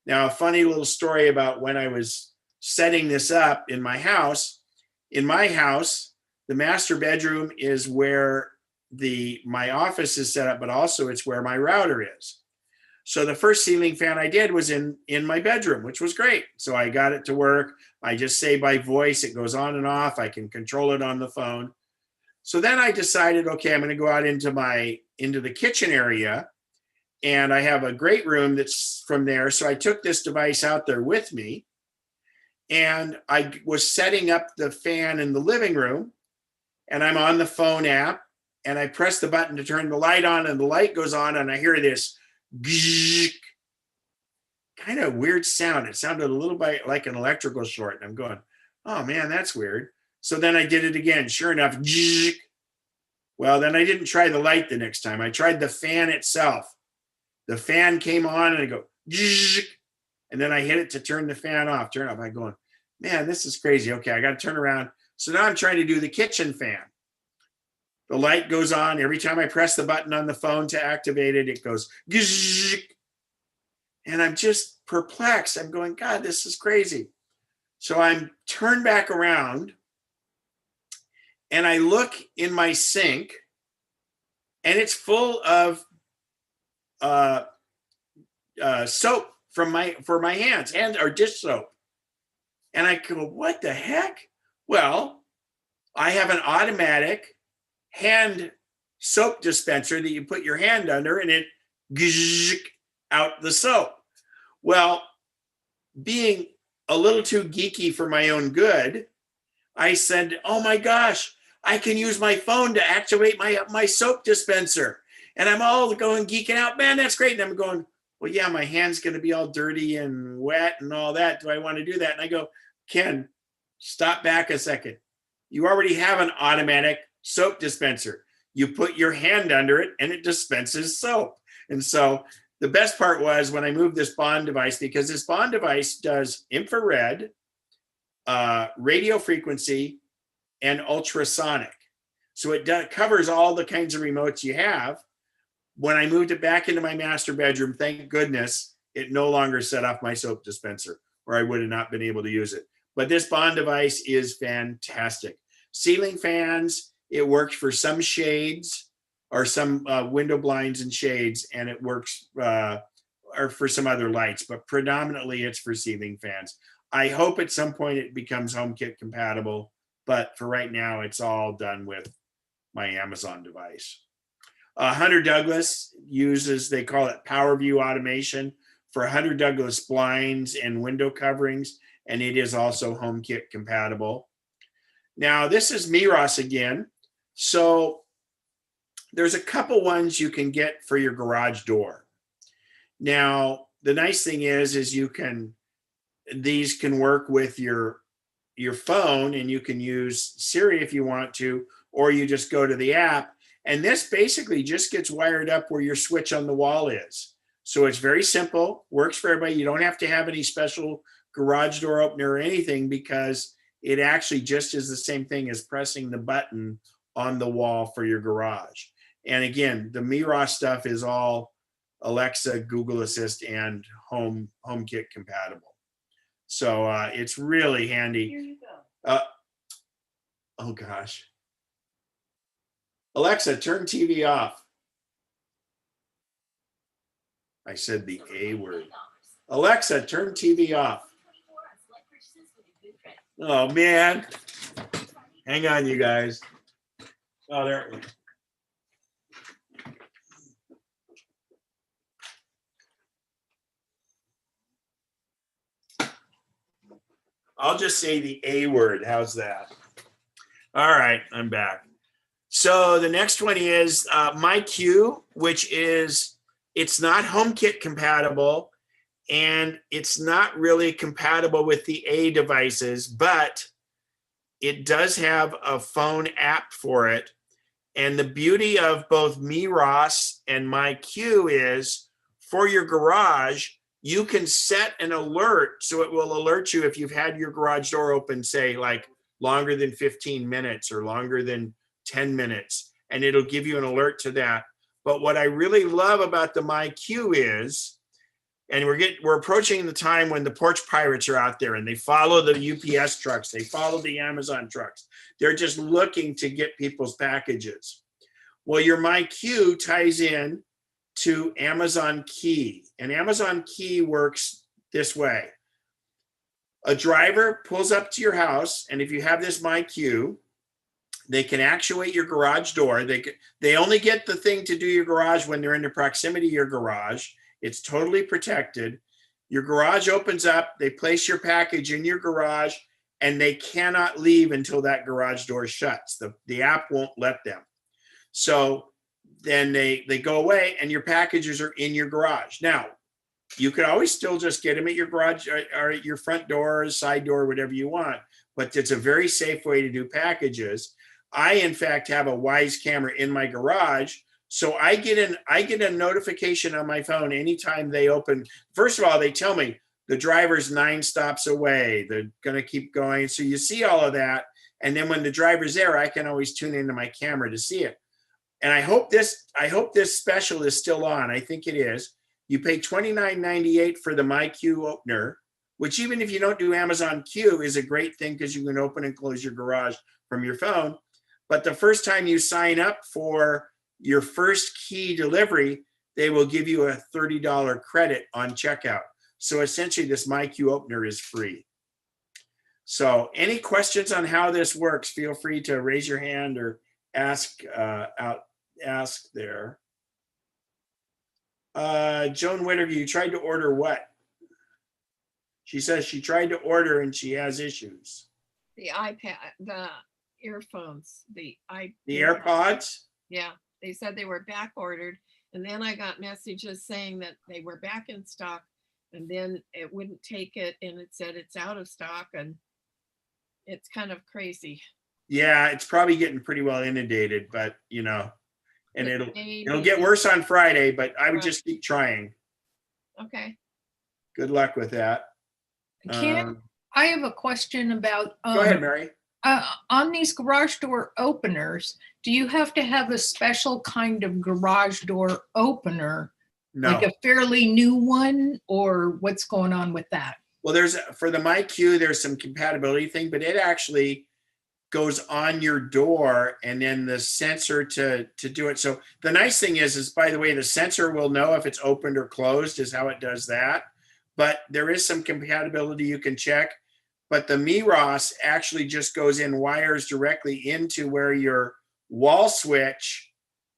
Now, a funny little story about when I was setting this up in my house. In my house, the master bedroom is where my office is set up, but also it's where my router is. So the first ceiling fan I did was in my bedroom, which was great. So I got it to work. I just say by voice, it goes on and off. I can control it on the phone. So then I decided, okay, I'm going to go out into the kitchen area, and I have a great room that's from there. So I took this device out there with me, and I was setting up the fan in the living room, and I'm on the phone app, and I press the button to turn the light on, and the light goes on, and I hear this kind of weird sound. It sounded a little bit like an electrical short, and I'm going, oh man, that's weird. So then I did it again. Sure enough, well, then I didn't try the light the next time. I tried the fan itself. The fan came on, and I go, and then I hit it to turn the fan off. I'm going, man, this is crazy. Okay, I got to turn around. So now I'm trying to do the kitchen fan. The light goes on. Every time I press the button on the phone to activate it, it goes, and I'm just perplexed. I'm going, God, this is crazy. So I'm turned back around, and I look in my sink, and it's full of soap for my hands, or dish soap. And I go, what the heck? Well, I have an automatic hand soap dispenser that you put your hand under, and it out the soap. Well, being a little too geeky for my own good, I said, oh my gosh, I can use my phone to activate my soap dispenser. And I'm all going geeking out, man, that's great. And I'm going, well, yeah, my hand's going to be all dirty and wet and all that. Do I want to do that? And I go, Ken, stop back a second. You already have an automatic soap dispenser. You put your hand under it and it dispenses soap. And so the best part was when I moved this Bond device, because this Bond device does infrared, radio frequency, and ultrasonic. So it covers all the kinds of remotes you have. When I moved it back into my master bedroom, thank goodness, it no longer set off my soap dispenser, or I would have not been able to use it. But this Bond device is fantastic. Ceiling fans, it works for some shades or some window blinds and shades, and it works or for some other lights, but predominantly it's for ceiling fans. I hope at some point it becomes HomeKit compatible, but for right now, it's all done with my Amazon device. Hunter Douglas uses, they call it PowerView automation for Hunter Douglas blinds and window coverings, and it is also HomeKit compatible. Now, this is Miros again. So there's a couple ones you can get for your garage door. Now, the nice thing is these can work with your phone, and you can use Siri if you want to, or you just go to the app. And this basically just gets wired up where your switch on the wall is. So it's very simple, works for everybody. You don't have to have any special garage door opener or anything, because it actually just is the same thing as pressing the button on the wall for your garage. And again, the Miros stuff is all Alexa, Google Assist, and HomeKit compatible. So it's really handy. Here you go. Oh gosh. Alexa, turn TV off. I said the A word. Alexa, turn TV off. Oh man. Hang on, you guys. Oh, there it went. I'll just say the A word. How's that? All right, I'm back. So the next one is MyQ, which is, it's not HomeKit compatible. and it's not really compatible with the A devices, but it does have a phone app for it. And the beauty of both MeROS and MyQ is for your garage, you can set an alert so it will alert you if you've had your garage door open, say like longer than 15 minutes or longer than 10 minutes, and it'll give you an alert to that. But what I really love about the MyQ is, and we're approaching the time when the porch pirates are out there and they follow the UPS trucks, they follow the Amazon trucks. They're just looking to get people's packages. Well, your MyQ ties in to Amazon Key, and Amazon Key works this way. A driver pulls up to your house, and if you have this MyQ, they can actuate your garage door. They only get the thing to do your garage when they're in the proximity of your garage. It's totally protected. Your garage opens up, they place your package in your garage, and they cannot leave until that garage door shuts. The app won't let them. So then they go away and your packages are in your garage. Now, you could always still just get them at your garage or at your front door or side door, whatever you want, but it's a very safe way to do packages. I, in fact, have a Wise camera in my garage. So I get a notification on my phone anytime they open. First of all, they tell me the driver's 9 stops away. They're going to keep going. So you see all of that. And then when the driver's there, I can always tune into my camera to see it. And I hope this special is still on. I think it is. You pay $29.98 for the MyQ opener, which even if you don't do Amazon Q is a great thing because you can open and close your garage from your phone. But the first time you sign up for your first key delivery, they will give you a $30 credit on checkout. So essentially this MyQ opener is free. So any questions on how this works, feel free to raise your hand or ask there. Joan Whittaker, you tried to order what? She says she tried to order and she has issues. The iPad, the earphones, the AirPods? Yeah, they said they were back ordered. And then I got messages saying that they were back in stock and then it wouldn't take it. And it said it's out of stock and it's kind of crazy. Yeah, it's probably getting pretty well inundated, but you know, and it'll get worse on Friday, but I would just keep trying. Okay. Good luck with that. Ken, I have a question about. Go ahead, Mary. On these garage door openers, do you have to have a special kind of garage door opener? No. Like a fairly new one, or what's going on with that? Well, for the MyQ, there's some compatibility thing, but it actually goes on your door and then the sensor to do it. So the nice thing is by the way, the sensor will know if it's opened or closed is how it does that. But there is some compatibility you can check. But the MeROS actually just goes in wires directly into where your wall switch.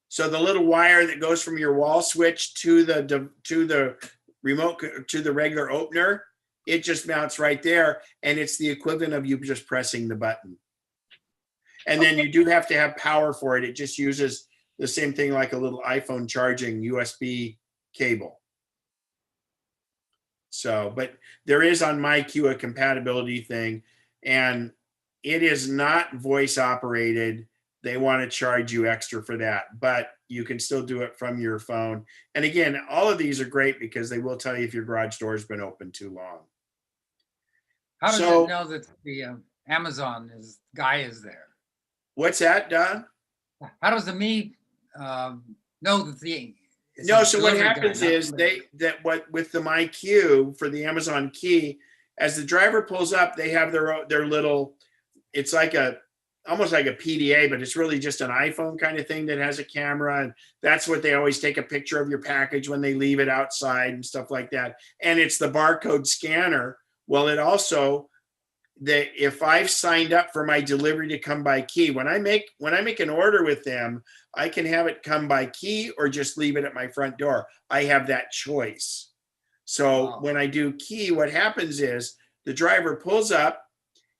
So the little wire that goes from your wall switch to the remote, to the regular opener, it just mounts right there. And it's the equivalent of you just pressing the button. And then you do have to have power for it. It just uses the same thing like a little iPhone charging USB cable. So, but there is on MyQ a compatibility thing, and it is not voice operated. They want to charge you extra for that, but you can still do it from your phone. And again, all of these are great because they will tell you if your garage door has been open too long. How does it know that the Amazon guy is there? What's that, Don? How does the know that the No, so what happens is with the MyQ for the Amazon Key, as the driver pulls up, they have their little, it's like almost like a PDA, but it's really just an iPhone kind of thing that has a camera. And that's what they always take a picture of your package when they leave it outside and stuff like that. And it's the barcode scanner. Well, it also, if I've signed up for my delivery to come by key, when I make an order with them, I can have it come by key or just leave it at my front door. I have that choice. So when I do key, what happens is the driver pulls up,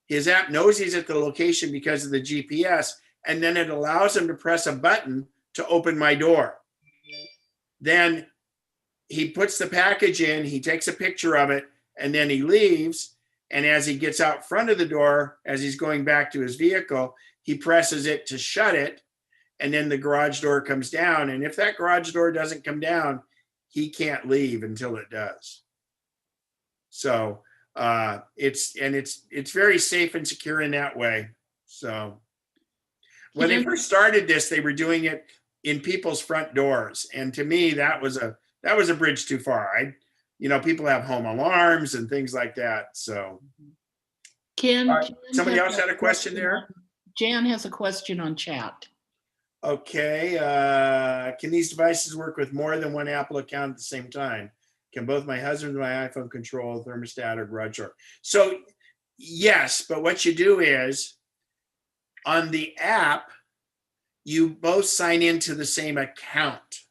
his app knows he's at the location because of the GPS, and then it allows him to press a button to open my door. Then he puts the package in, he takes a picture of it, and then he leaves. And as he gets out front of the door, as he's going back to his vehicle, he presses it to shut it. And then the garage door comes down. And if that garage door doesn't come down, he can't leave until it does. So it's very safe and secure in that way. So when they first started this, they were doing it in people's front doors. And to me, that was a bridge too far. People have home alarms and things like that. So Ken, somebody else had a question there? Jan has a question on chat. Okay. Can these devices work with more than one Apple account at the same time? Can both my husband and my iPhone control thermostat or garage door? So yes, but what you do is on the app, you both sign into the same account.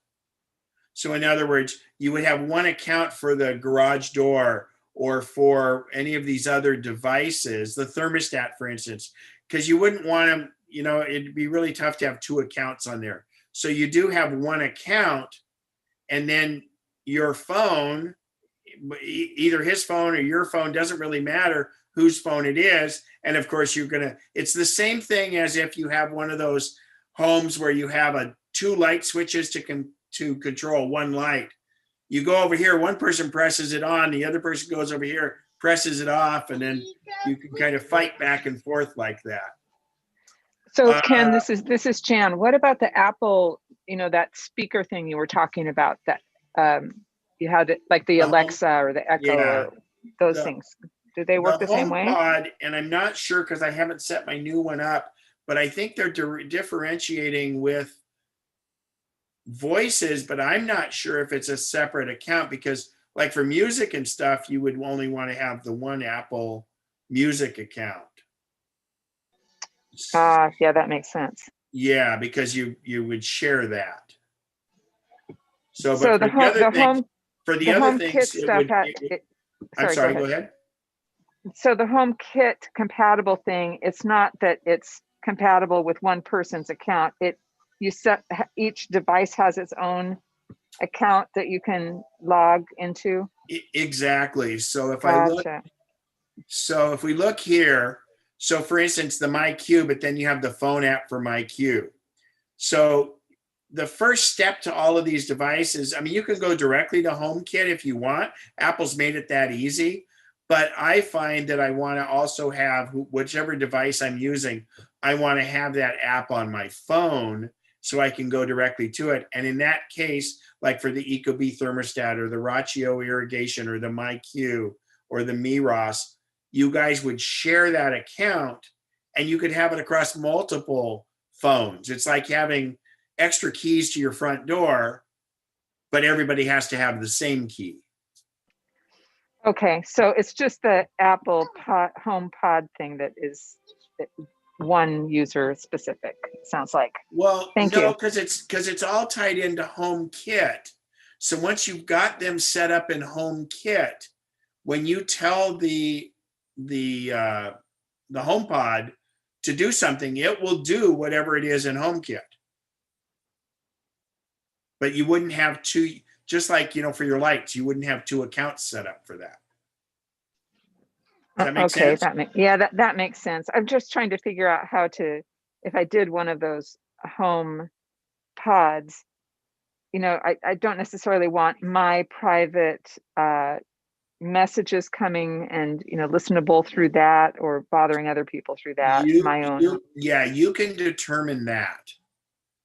So in other words, you would have one account for the garage door or for any of these other devices, the thermostat, for instance, because you wouldn't want them, it'd be really tough to have two accounts on there. So you do have one account, and then your phone, either his phone or your phone, doesn't really matter whose phone it is. And of course, it's the same thing as if you have one of those homes where you have two light switches to control one light. You go over here, one person presses it on, the other person goes over here, presses it off, and then you can kind of fight back and forth like that. So Ken, this is Jan. What about the Apple, that speaker thing you were talking about that you had it, like the Alexa or the Echo or those things? Do they work the same way? HomePod, and I'm not sure because I haven't set my new one up, but I think they're differentiating with voices, but I'm not sure if it's a separate account because like for music and stuff, you would only want to have the one Apple Music account. Yeah, that makes sense. Yeah, because you would share that. So the HomeKit stuff, I'm sorry, go ahead. So the HomeKit compatible thing, it's not that it's compatible with one person's account. Each device has its own account that you can log into. Exactly. So if if we look here, so for instance, the MyQ, but then you have the phone app for MyQ. So the first step to all of these devices, you can go directly to HomeKit if you want. Apple's made it that easy. But I find that I want to also have whichever device I'm using, I want to have that app on my phone so I can go directly to it. And in that case, like for the Ecobee thermostat or the Rachio irrigation or the MyQ or the Miros, you guys would share that account and you could have it across multiple phones. It's like having extra keys to your front door, but everybody has to have the same key. Okay, so it's just the Apple HomePod thing that is one user specific, it sounds like. Well, no, because it's all tied into HomeKit. So once you've got them set up in HomeKit, when you tell the HomePod to do something, it will do whatever it is in HomeKit. But you wouldn't have two, just like, for your lights, you wouldn't have two accounts set up for that. Does that make sense? That makes sense. I'm just trying to figure out how to, if I did one of those home pods, I don't necessarily want my private messages coming and, listenable through that or bothering other people through that, my own. You can determine that.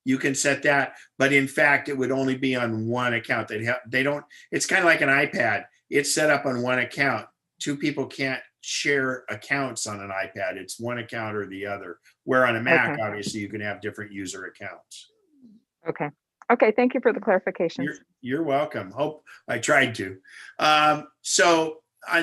You can set that, but in fact, it would only be on one account. They don't, it's kind of like an iPad. It's set up on one account. Two people can't share accounts on an iPad. It's one account or the other. Where on a Mac, obviously, you can have different user accounts. Okay. Thank you for the clarification. You're welcome. Hope I tried to. And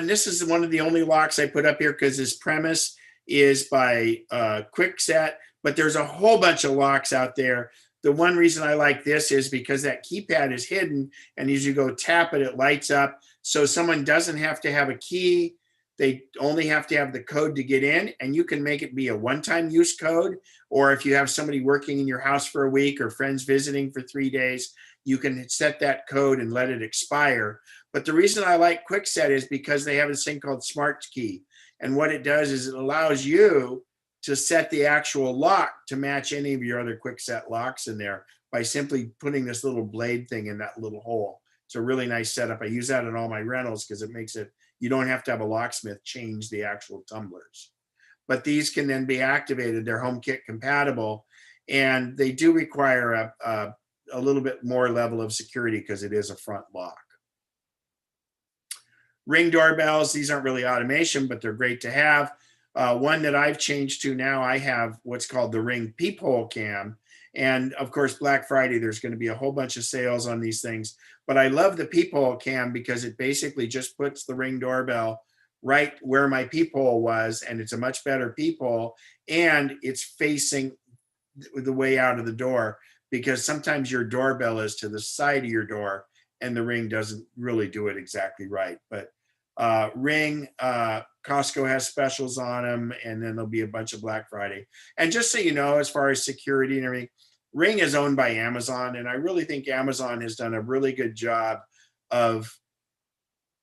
this is one of the only locks I put up here because this premise is by Kwikset, but there's a whole bunch of locks out there. The one reason I like this is because that keypad is hidden, and as you go tap it, it lights up. So someone doesn't have to have a key. They only have to have the code to get in, and you can make it be a one-time use code, or if you have somebody working in your house for a week or friends visiting for 3 days, you can set that code and let it expire. But the reason I like QuickSet is because they have this thing called Smart Key. And what it does is it allows you to set the actual lock to match any of your other QuickSet locks in there by simply putting this little blade thing in that little hole. It's a really nice setup. I use that in all my rentals because it makes it, you don't have to have a locksmith change the actual tumblers. But these can then be activated. They're HomeKit compatible, and they do require a little bit more level of security because it is a front lock. Ring doorbells, these aren't really automation, but they're great to have. One that I've changed to now, I have what's called the Ring Peephole Cam. And of course, Black Friday, there's going to be a whole bunch of sales on these things. But I love the Peephole Cam because it basically just puts the Ring doorbell right where my peephole was, and it's a much better peephole, and it's facing the way out of the door, because sometimes your doorbell is to the side of your door and the Ring doesn't really do it exactly right. But Ring, Costco has specials on them, and then there'll be a bunch of Black Friday. And just so you know, as far as security and everything, Ring is owned by Amazon, and I really think Amazon has done a really good job of,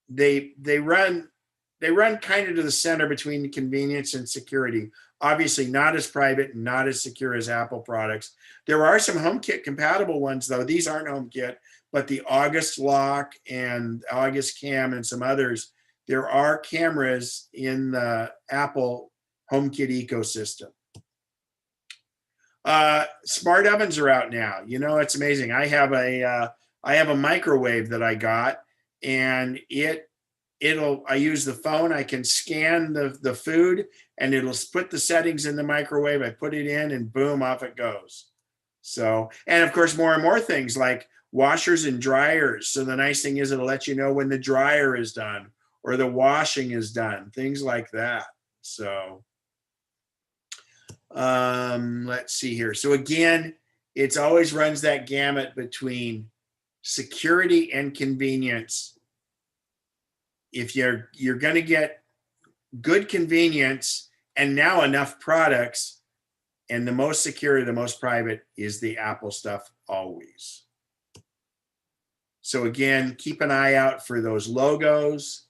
they run kind of to the center between convenience and security. Obviously not as private and not as secure as Apple products. There are some HomeKit compatible ones though. These aren't HomeKit, but the August Lock and August Cam and some others, there are cameras in the Apple HomeKit ecosystem. Smart ovens are out now. You know, it's amazing. I have a microwave that I got, and I use the phone. I can scan the food, and it'll put the settings in the microwave. I put it in, and boom, off it goes. So, and of course, more and more things like washers and dryers. So the nice thing is it'll let you know when the dryer is done or the washing is done, things like that. So let's see here. So again, it always runs that gamut between security and convenience. If you're going to get good convenience and now enough products, and the most secure, the most private is the Apple stuff always. So again, keep an eye out for those logos,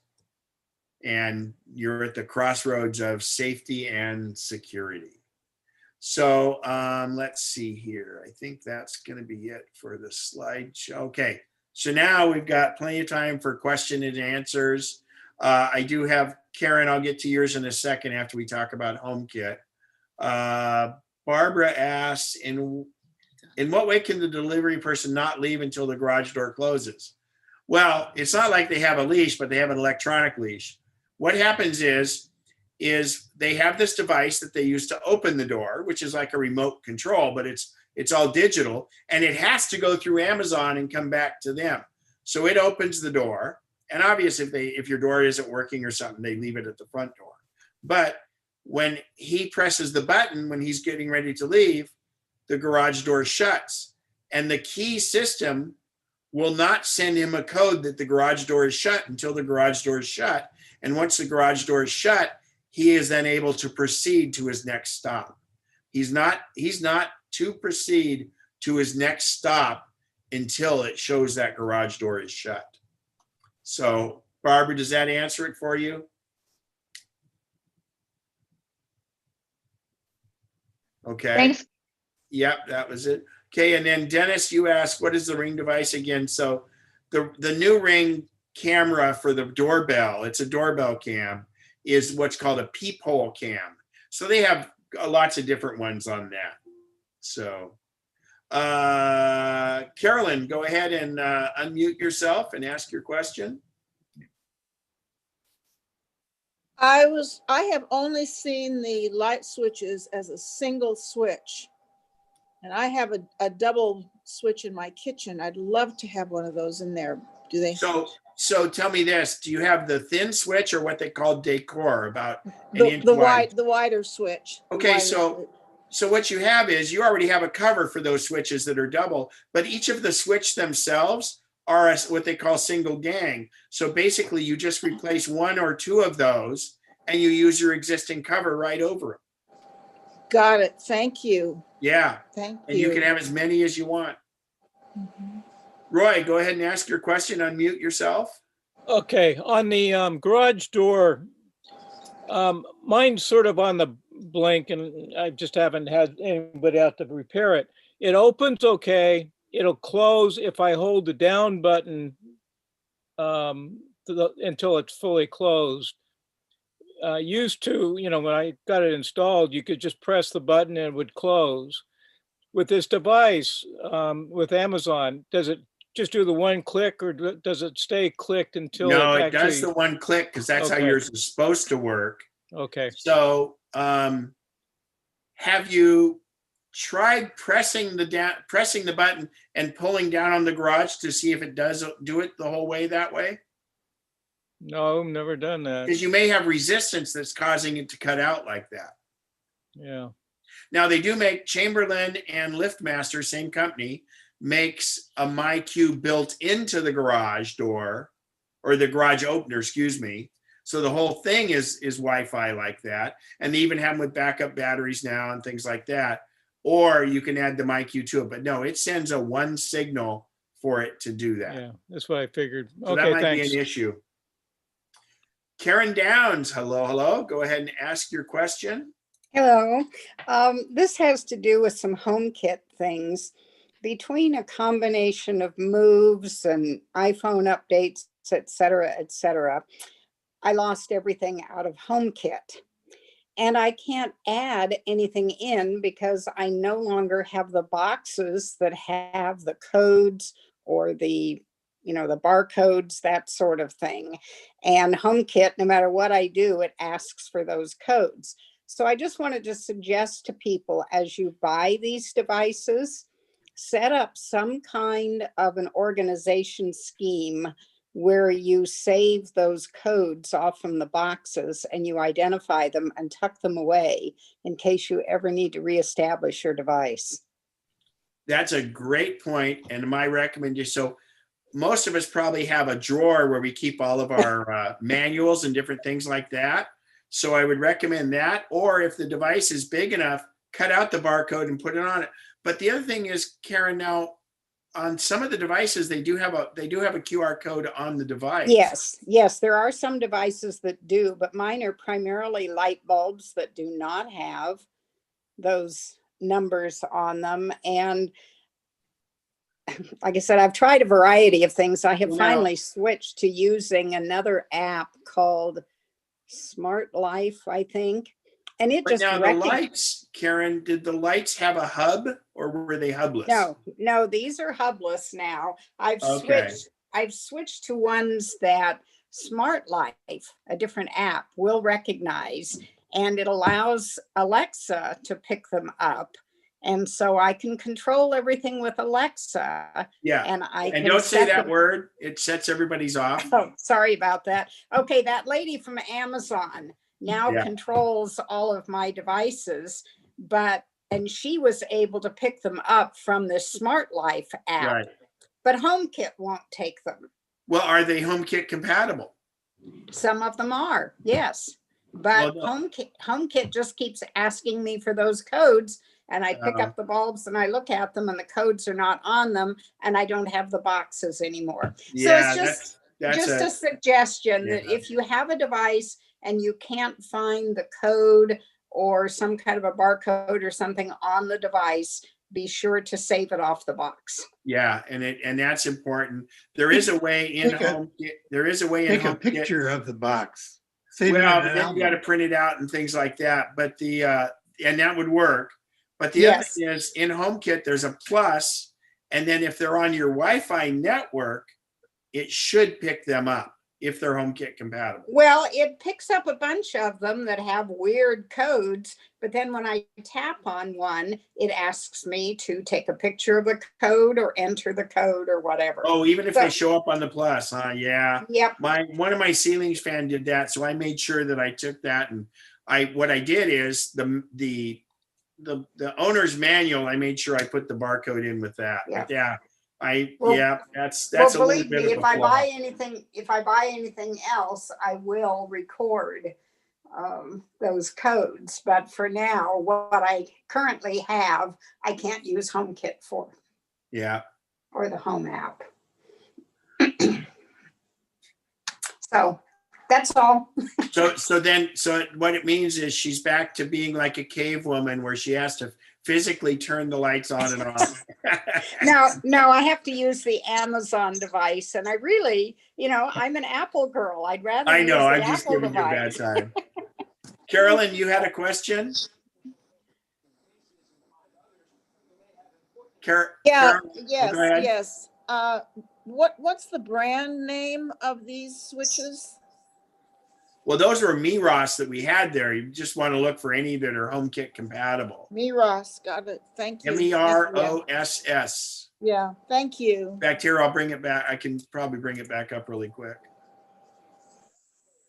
and you're at the crossroads of safety and security. So let's see here. I think that's going to be it for the slideshow. Okay, so now we've got plenty of time for question and answers. I do have, Karen, I'll get to yours in a second after we talk about HomeKit. Barbara asks, in what way can the delivery person not leave until the garage door closes? Well, it's not like they have a leash, but they have an electronic leash. What happens is they have this device that they use to open the door, which is like a remote control, but it's all digital, and it has to go through Amazon and come back to them. So it opens the door, and obviously if your door isn't working or something, they leave it at the front door. But when he presses the button, when he's getting ready to leave, the garage door shuts, and the key system will not send him a code that the garage door is shut until the garage door is shut. And once the garage door is shut, he is then able to proceed to his next stop. He's not to proceed to his next stop until it shows that garage door is shut. So, Barbara, does that answer it for you? Okay. Thanks. Yep, that was it. Okay, and then Dennis, you asked, what is the Ring device again? So the new Ring camera for the doorbell, it's a doorbell cam, is what's called a peephole cam. So they have lots of different ones on that. So Carolyn, go ahead and unmute yourself and ask your question. I have only seen the light switches as a single switch. And I have a double switch in my kitchen. I'd love to have one of those in there. Do they? So tell me this, do you have the thin switch or what they call decor, about an inch wide? The wider switch. Okay, so what you have is you already have a cover for those switches that are double, but each of the switch themselves are what they call single gang. So basically you just replace one or two of those and you use your existing cover right over them. Got it. Thank you. Yeah. Thank And you can have as many as you want. Roy, go ahead and ask your question. Unmute yourself. Okay, on the garage door, mine's sort of on the blink and I just haven't had anybody out to repair it. It opens okay. It'll close if I hold the down button until it's fully closed. Used to, when I got it installed, you could just press the button and it would close. With this device, with Amazon, does it just do the one click or does it stay clicked until No, it it does the one click because that's how Okay. yours is supposed to work. Okay. So have you tried pressing the button and pulling down on the garage to see if it does do it the whole way that way? No, never done that. Because you may have resistance that's causing it to cut out like that. Yeah. Now they do make Chamberlain and LiftMaster, same company, makes a MyQ built into the garage door or the garage opener, excuse me. So the whole thing is Wi-Fi like that. And they even have them with backup batteries now and things like that. Or you can add the MyQ to it. But no, it sends a one signal for it to do that. Yeah, that's what I figured. So Okay, that might thanks. be an issue. Karen Downs, hello. Go ahead and ask your question. Hello. This has to do with some HomeKit things. Between a combination of moves and iPhone updates, et cetera, I lost everything out of HomeKit. And I can't add anything in because I no longer have the boxes that have the codes or the barcodes, that sort of thing. And HomeKit, no matter what I do, it asks for those codes. So I just wanted to suggest to people, as you buy these devices, set up some kind of an organization scheme where you save those codes off from the boxes and you identify them and tuck them away in case you ever need to reestablish your device. That's a great point. And my recommendation, so most of us probably have a drawer where we keep all of our manuals and different things like that. So I would recommend that. Or if the device is big enough, cut out the barcode and put it on it. But the other thing is, Karen, now on some of the devices, they do have a QR code on the device. Yes, there are some devices that do, but mine are primarily light bulbs that do not have those numbers on them. And like I said, I've tried a variety of things. I have finally switched to using another app called Smart Life, I think. And it just now the lights, Karen, did the lights have a hub or were they hubless? No, these are hubless now. I've switched to ones that Smart Life, a different app, will recognize, and it allows Alexa to pick them up. And so I can control everything with Alexa. Yeah. And don't say that word. It sets everybody's off. Oh, sorry about that. Okay, that lady from Amazon now controls all of my devices, and she was able to pick them up from the Smart Life app, right. But HomeKit won't take them. Well, are they HomeKit compatible? Some of them are, yes. But HomeKit just keeps asking me for those codes, and I pick up the bulbs and I look at them and the codes are not on them and I don't have the boxes anymore. Yeah, so it's just a suggestion that if you have a device and you can't find the code or some kind of a barcode or something on the device, be sure to save it off the box. Yeah, and that's important. There is a way in HomeKit. There is a way in HomeKit. Take a picture of the box. Then you got to print it out and things like that. But and that would work. But the other thing is in HomeKit, there's a plus, and then if they're on your Wi-Fi network, it should pick them up if they're HomeKit compatible. Well, it picks up a bunch of them that have weird codes, but then when I tap on one, it asks me to take a picture of the code or enter the code or whatever. Oh, even if they show up on the plus, huh? Yeah. Yep. One of my ceilings fan did that, so I made sure that I took that, and what I did is the owner's manual, I made sure I put the barcode in with that. Yeah. Well- Yeah, that's Well, a little believe bit me, of if a I flaw. buy anything else, I will record those codes. But for now, what I currently have, I can't use HomeKit for, Yeah. or the Home app. So that's all. So what it means is she's back to being like a cave woman where she has to physically turn the lights on and off. No, I have to use the Amazon device, and I really, I'm an Apple girl. I'd rather I use know, the I'm just Apple giving you a bad device. time. Carolyn, you had a question? Yeah, Carolyn, yes, go ahead. yes. What's the brand name of these switches? Well, those were Miros that we had there. You just want to look for any that are HomeKit compatible. Miros, got it. Thank you. MEROSS. Yeah, thank you. In fact, here, I'll bring it back. I can probably bring it back up really quick.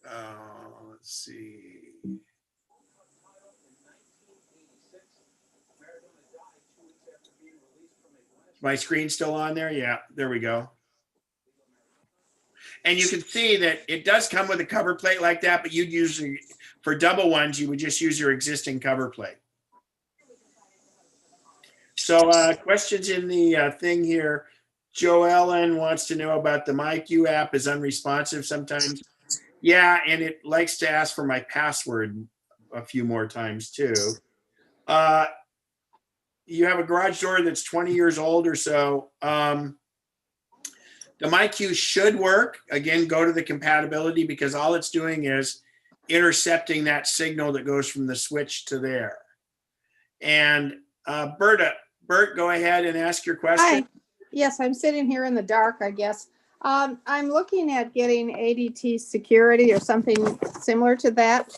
Let's see. My screen still on there? Yeah, there we go. And you can see that it does come with a cover plate like that, but you'd usually, for double ones, you would just use your existing cover plate. So questions in the thing here. Joellen wants to know about the MyQ app is unresponsive sometimes. Yeah, and it likes to ask for my password a few more times too. You have a garage door that's 20 years old or so. The MyQ should work. Again, go to the compatibility because all it's doing is intercepting that signal that goes from the switch to there. And Bert, go ahead and ask your question. Hi. Yes, I'm sitting here in the dark, I guess. I'm looking at getting ADT security or something similar to that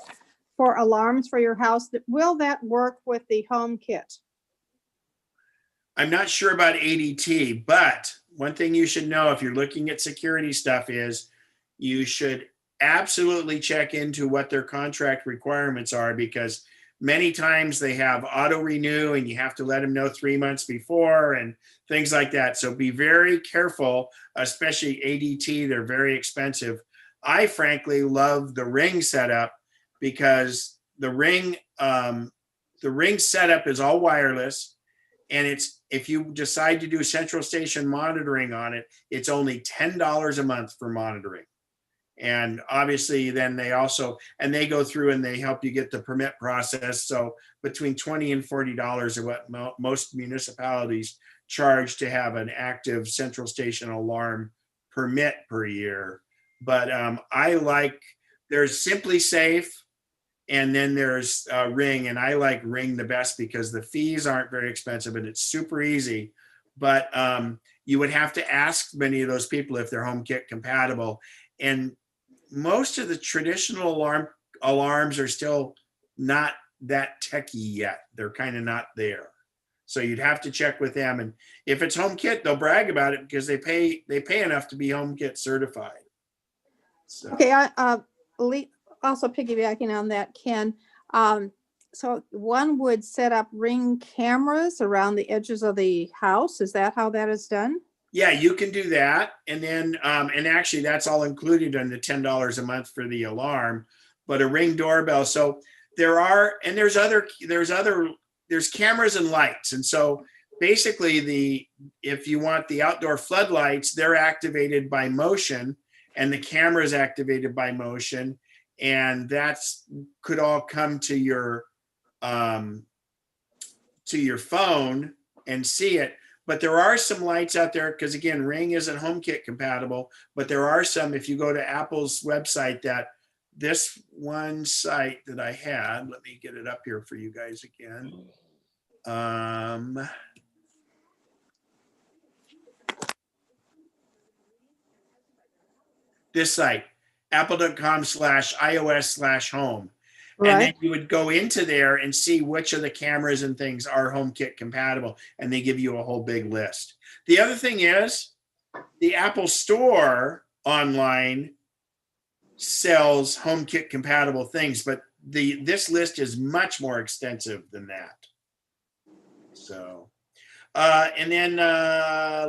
for alarms for your house. Will that work with the HomeKit? I'm not sure about ADT, but one thing you should know if you're looking at security stuff is you should absolutely check into what their contract requirements are, because many times they have auto renew and you have to let them know 3 months before and things like that. So be very careful, especially ADT. They're very expensive. I frankly love the Ring setup because the Ring setup is all wireless. And it's, if you decide to do central station monitoring on it, it's only $10 a month for monitoring. And obviously then they also, and they go through and they help you get the permit process. So between $20 and $40 are what most municipalities charge to have an active central station alarm permit per year. But I like, there's Simply Safe, and then there's Ring, and I like Ring the best because the fees aren't very expensive and it's super easy. But you would have to ask many of those people if they're HomeKit compatible. And most of the traditional alarms are still not that techy yet. They're kind of not there. So you'd have to check with them. And if it's HomeKit, they'll brag about it because they pay enough to be HomeKit certified. So. Okay, also piggybacking on that, Ken. So one would set up Ring cameras around the edges of the house. Is that how that is done? Yeah, you can do that. And then, and actually that's all included in the $10 a month for the alarm, but a Ring doorbell. So there are, and there's cameras and lights. And so basically if you want the outdoor floodlights, they're activated by motion and the camera is activated by motion. And that's could all come to your phone and see it. But there are some lights out there because again, Ring isn't HomeKit compatible, but there are some, if you go to Apple's website, that this one site that I had, let me get it up here for you guys again. This site, apple.com/iOS/home. Right. And then you would go into there and see which of the cameras and things are HomeKit compatible. And they give you a whole big list. The other thing is the Apple Store online sells HomeKit compatible things, but this list is much more extensive than that. So, And then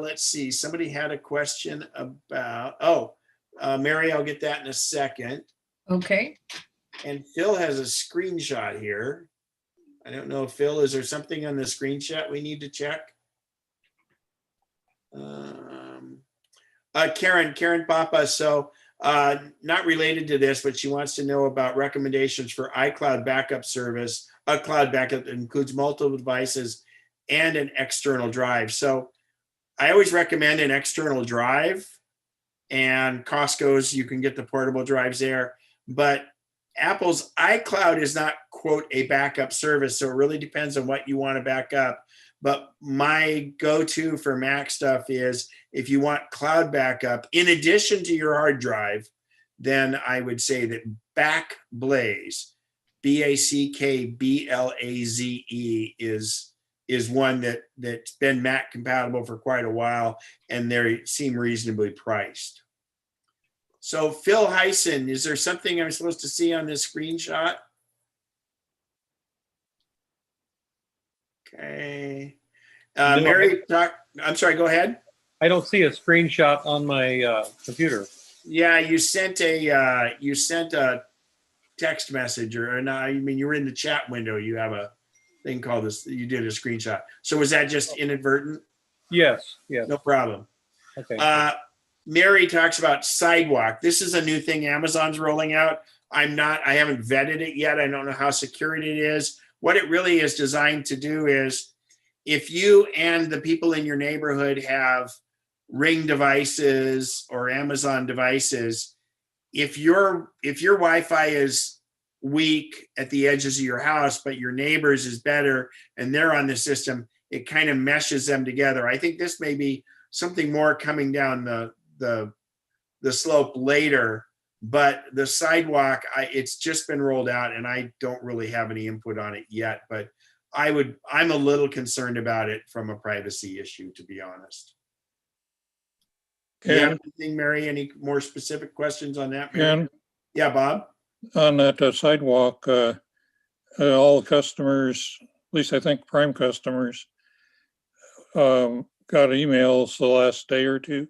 let's see, somebody had a question about, Mary, I'll get that in a second. Okay. And Phil has a screenshot here. I don't know, Phil, is there something on the screenshot we need to check? Karen Papa, so not related to this, but she wants to know about recommendations for iCloud backup service, a cloud backup that includes multiple devices and an external drive. So I always recommend an external drive, and Costco's, you can get the portable drives there, but Apple's iCloud is not, quote, a backup service. So it really depends on what you want to back up. But my go-to for Mac stuff is if you want cloud backup, in addition to your hard drive, then I would say that Backblaze, Backblaze is one that's been Mac compatible for quite a while, and they seem reasonably priced. So Phil Heisen, is there something I'm supposed to see on this screenshot? Okay. No, Mary, I'm sorry, go ahead. I don't see a screenshot on my computer. Yeah, you sent a text message, or no, I mean, you were in the chat window. You have a thing called this, you did a screenshot. So was that just inadvertent? Yes, yes. No problem. Okay. Mary talks about Sidewalk. This is a new thing Amazon's rolling out. I haven't vetted it yet. I don't know how secure it is. What it really is designed to do is, if you and the people in your neighborhood have Ring devices or Amazon devices, if your Wi-Fi is weak at the edges of your house, but your neighbors is better and they're on the system, it kind of meshes them together. I think this may be something more coming down the slope later, but the Sidewalk, it's just been rolled out and I don't really have any input on it yet, but I'm a little concerned about it from a privacy issue, to be honest. Do you have anything, Mary? Any more specific questions on that, Mary? Ken? Yeah, Bob? On that Sidewalk, all customers, at least I think Prime customers, got emails the last day or two.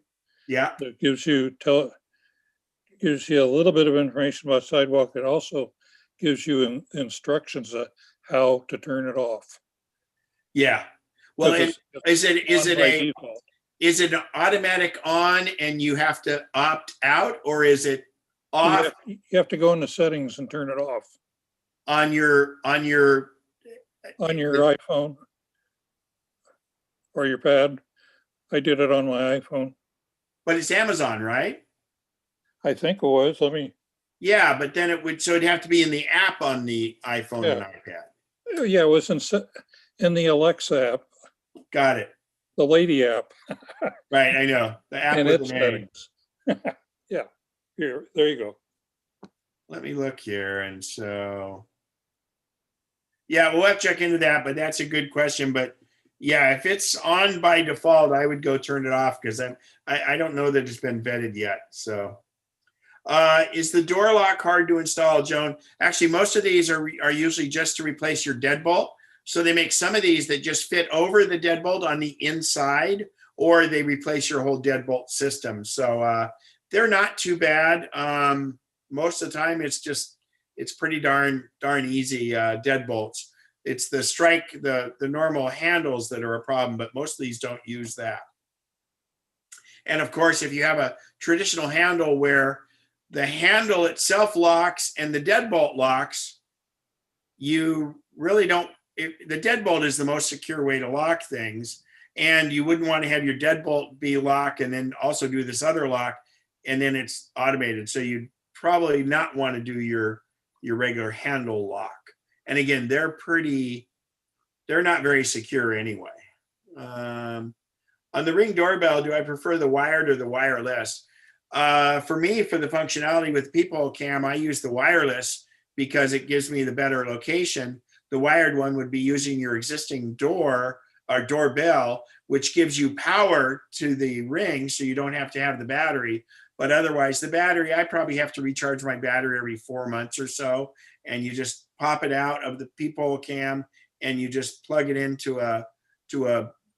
Yeah. That gives you a little bit of information about Sidewalk. It also gives you instructions on how to turn it off. Yeah. Well, is it an automatic on and you have to opt out, or is it off? You have to go into settings and turn it off on your iPhone or your pad. I did it on my iPhone. But it's Amazon, right? I think it was. Yeah, but then it'd have to be in the app on the iPhone and iPad. Yeah, it was in the Alexa app. Got it. The lady app. Right, I know. The app and with its an A. settings. Yeah, there you go. Let me look here. And so, yeah, we'll have to check into that, but that's a good question. But yeah, if it's on by default, I would go turn it off because I don't know that it's been vetted yet. So is the door lock hard to install, Joan? Actually, most of these are usually just to replace your deadbolt. So they make some of these that just fit over the deadbolt on the inside, or they replace your whole deadbolt system. So they're not too bad. Most of the time, it's pretty darn easy deadbolts. It's the strike, the normal handles that are a problem, but most of these don't use that. And of course, if you have a traditional handle where the handle itself locks and the deadbolt locks, you really don't, the deadbolt is the most secure way to lock things. And you wouldn't want to have your deadbolt be locked and then also do this other lock, and then it's automated. So you'd probably not want to do your regular handle lock. And again, they're not very secure anyway. On the Ring doorbell, do I prefer the wired or the wireless? For me, for the functionality with People Cam, I use the wireless because it gives me the better location. The wired one would be using your existing door or doorbell, which gives you power to the Ring, so you don't have to have the battery. But otherwise, the battery, I probably have to recharge my battery every 4 months or so, and you just pop it out of the People Cam and you just plug it into a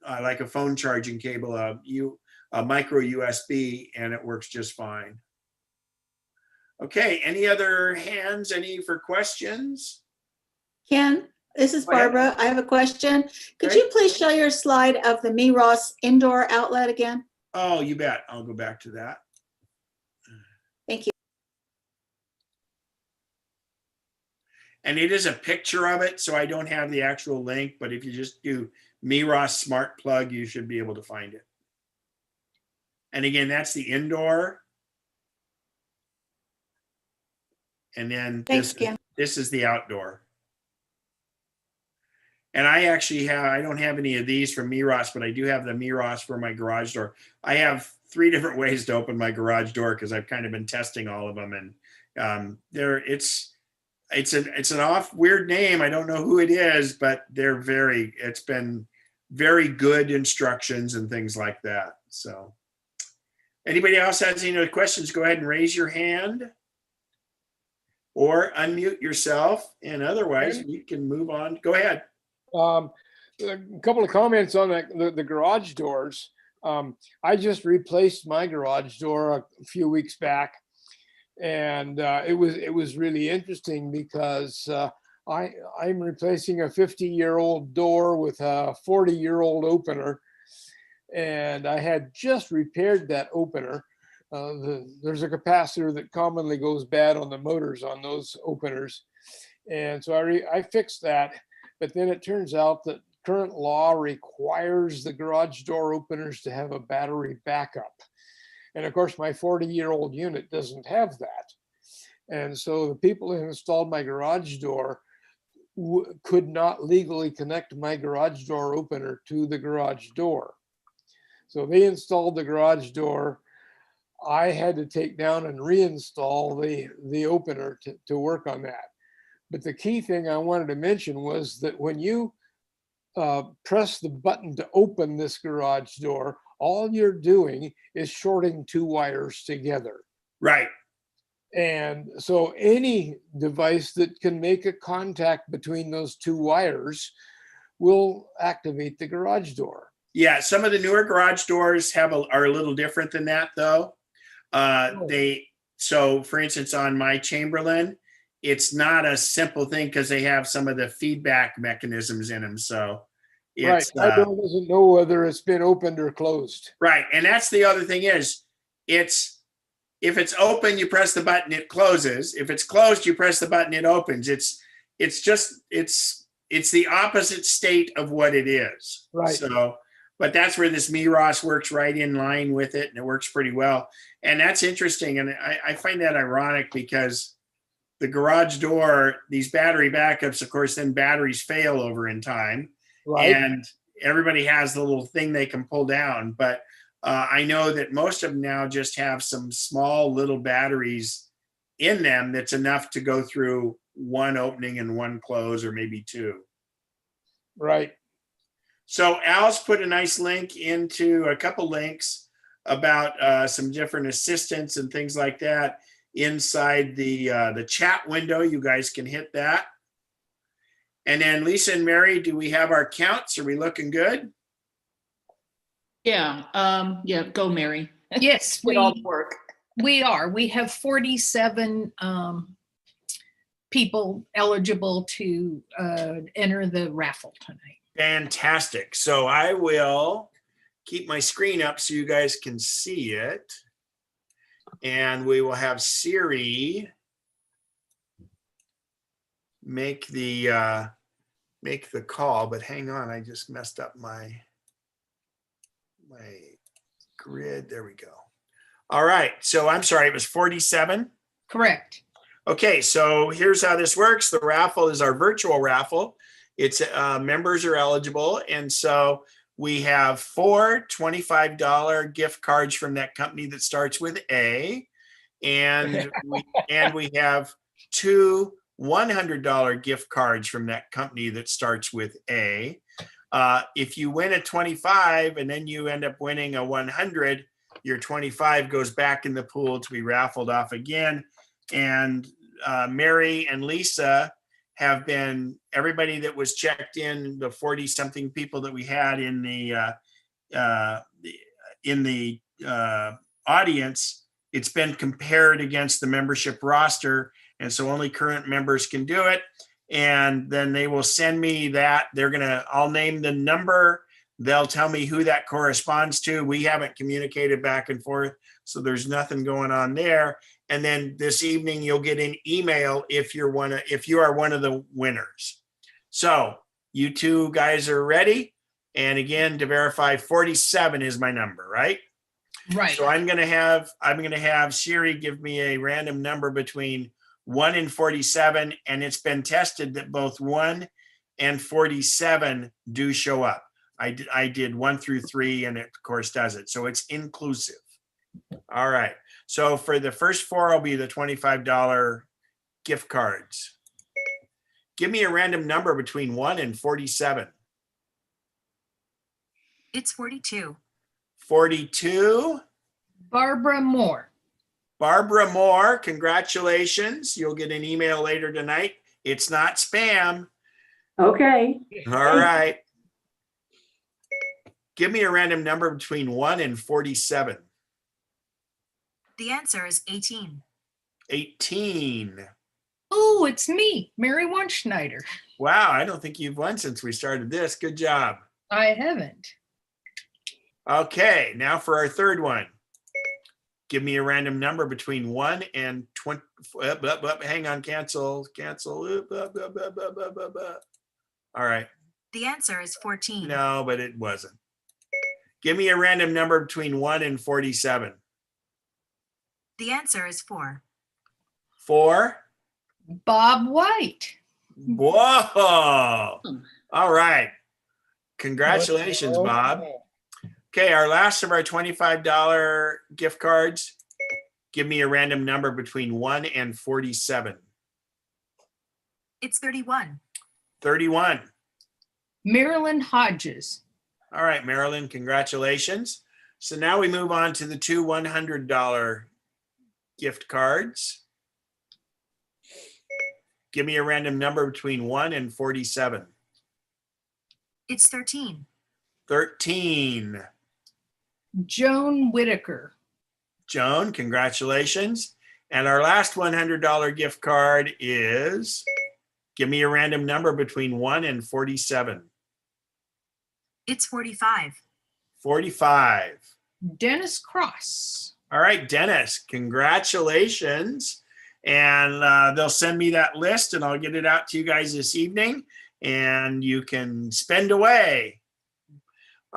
like a phone charging cable, a micro USB, and it works just fine. Okay, any other hands? Any for questions? Ken, this is Go ahead. Barbara. I have a question. Could Great. you please show your slide of the Miros indoor outlet again? Oh, you bet. I'll go back to that. Thank you. And it is a picture of it, so I don't have the actual link, but if you just do Miros Smart Plug, you should be able to find it. And again, that's the indoor. And then Thanks, Ken. this is the outdoor. And I actually have, I don't have any of these from Miros, but I do have the Miros for my garage door. I have 3 different ways to open my garage door because I've kind of been testing all of them. And it's an off weird name. I don't know who it is, but it's been very good instructions and things like that. So anybody else has any other questions, go ahead and raise your hand or unmute yourself. And otherwise we can move on. Go ahead. A couple of comments on the garage doors. I just replaced my garage door a few weeks back, and it was really interesting because I'm replacing a 50-year-old door with a 40-year-old opener, and I had just repaired that opener. There's a capacitor that commonly goes bad on the motors on those openers, and so I fixed that. But then it turns out that current law requires the garage door openers to have a battery backup. And of course, my 40-year-old unit doesn't have that. And so the people who installed my garage door could not legally connect my garage door opener to the garage door. So they installed the garage door. I had to take down and reinstall the opener to work on that. But the key thing I wanted to mention was that when you press the button to open this garage door, all you're doing is shorting 2 wires together. Right. And so any device that can make a contact between those 2 wires will activate the garage door. Yeah, some of the newer garage doors are a little different than that, though. So for instance, on my Chamberlain, it's not a simple thing because they have some of the feedback mechanisms in them. So it's, right. My door doesn't know whether it's been opened or closed. Right. And that's the other thing is if it's open, you press the button, it closes. If it's closed, you press the button, it opens. It's the opposite state of what it is. Right. So, but that's where this Miros works right in line with it, and it works pretty well. And that's interesting. And I find that ironic because the garage door, these battery backups, of course, then batteries fail over in time. Right. And everybody has the little thing they can pull down. But I know that most of them now just have some small little batteries in them that's enough to go through 1 opening and 1 close, or maybe 2. Right. So Al's put a nice link into a couple links about some different assistants and things like that inside the chat window. You guys can hit that. And then Lisa and Mary, do we have our counts? Are we looking good? Yeah. Yeah. Go, Mary. Yes, Get all the work. we are. We have 47 people eligible to enter the raffle tonight. Fantastic. So I will keep my screen up so you guys can see it. And we will have Siri make the call, but hang on, I just messed up my grid. There we go. All right, so I'm sorry, it was 47? Correct. Okay, so here's how this works. The raffle is our virtual raffle. It's members are eligible, and so we have 4 $25 gift cards from that company that starts with A, and we have 2 $100 gift cards from that company that starts with A. If you win a 25 and then you end up winning a 100, your 25 goes back in the pool to be raffled off again. And Mary and Lisa have been, everybody that was checked in, the 40 something people that we had in the audience, it's been compared against the membership roster. And so only current members can do it. And then they will send me that. I'll name the number. They'll tell me who that corresponds to. We haven't communicated back and forth, so there's nothing going on there. And then this evening you'll get an email if you are one of the winners. So you two guys are ready. And again, to verify, 47 is my number, right? Right. So I'm gonna have Siri give me a random number between 1 and 47, and it's been tested that both 1 and 47 do show up. I did 1 through 3, and it of course does it. So it's inclusive. All right. So for the first 4, will be the $25 gift cards. Give me a random number between 1 and 47. It's 42. 42. Barbara Moore. Barbara Moore, congratulations. You'll get an email later tonight. It's not spam. Okay. All right. Give me a random number between 1 and 47. The answer is 18. 18. Oh, it's me, Mary Wunschneider. Wow, I don't think you've won since we started this. Good job. I haven't. Okay, now for our third one. Give me a random number between 1 and 20. Hang on, cancel. All right. The answer is 14. No, but it wasn't. Give me a random number between 1 and 47. The answer is 4. 4. Bob White. Whoa. All right. Congratulations, Bob. Okay, our last of our $25 gift cards. Give me a random number between 1 and 47. It's 31. 31. Marilyn Hodges. All right, Marilyn, congratulations. So now we move on to the 2 $100 gift cards. Give me a random number between 1 and 47. It's 13. 13. Joan Whitaker. Joan, congratulations. And our last $100 gift card is, give me a random number between 1 and 47. It's 45. 45. Dennis Cross. All right, Dennis, congratulations. And they'll send me that list and I'll get it out to you guys this evening and you can spend away.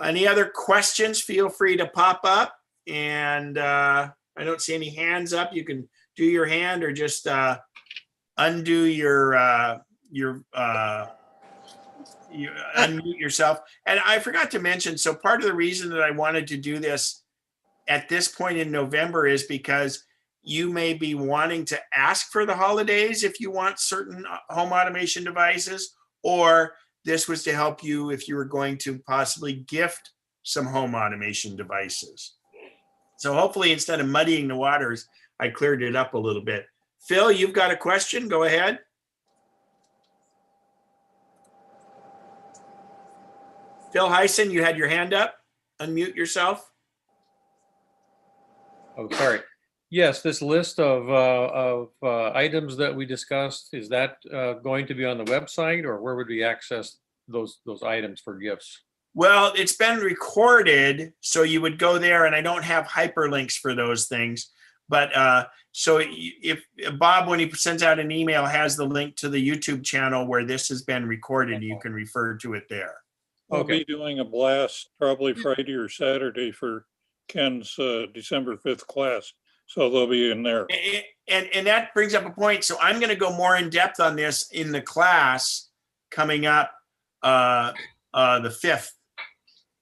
Any other questions, feel free to pop up. And I don't see any hands up. You can do your hand or just undo your unmute yourself. And I forgot to mention, so part of the reason that I wanted to do this at this point in November is because you may be wanting to ask for the holidays if you want certain home automation devices, or this was to help you if you were going to possibly gift some home automation devices. So hopefully instead of muddying the waters, I cleared it up a little bit. Phil, you've got a question, go ahead. Phil Heisen, you had your hand up. Unmute yourself. Oh, sorry. Yes, this list of items that we discussed, is that going to be on the website, or where would we access those items for gifts? Well, it's been recorded, so you would go there, and I don't have hyperlinks for those things. But so if Bob, when he sends out an email, has the link to the YouTube channel where this has been recorded, you can refer to it there. I'll be doing a blast probably Friday or Saturday for Ken's December 5th class. So they'll be in there. And that brings up a point. So I'm going to go more in depth on this in the class coming up the 5th.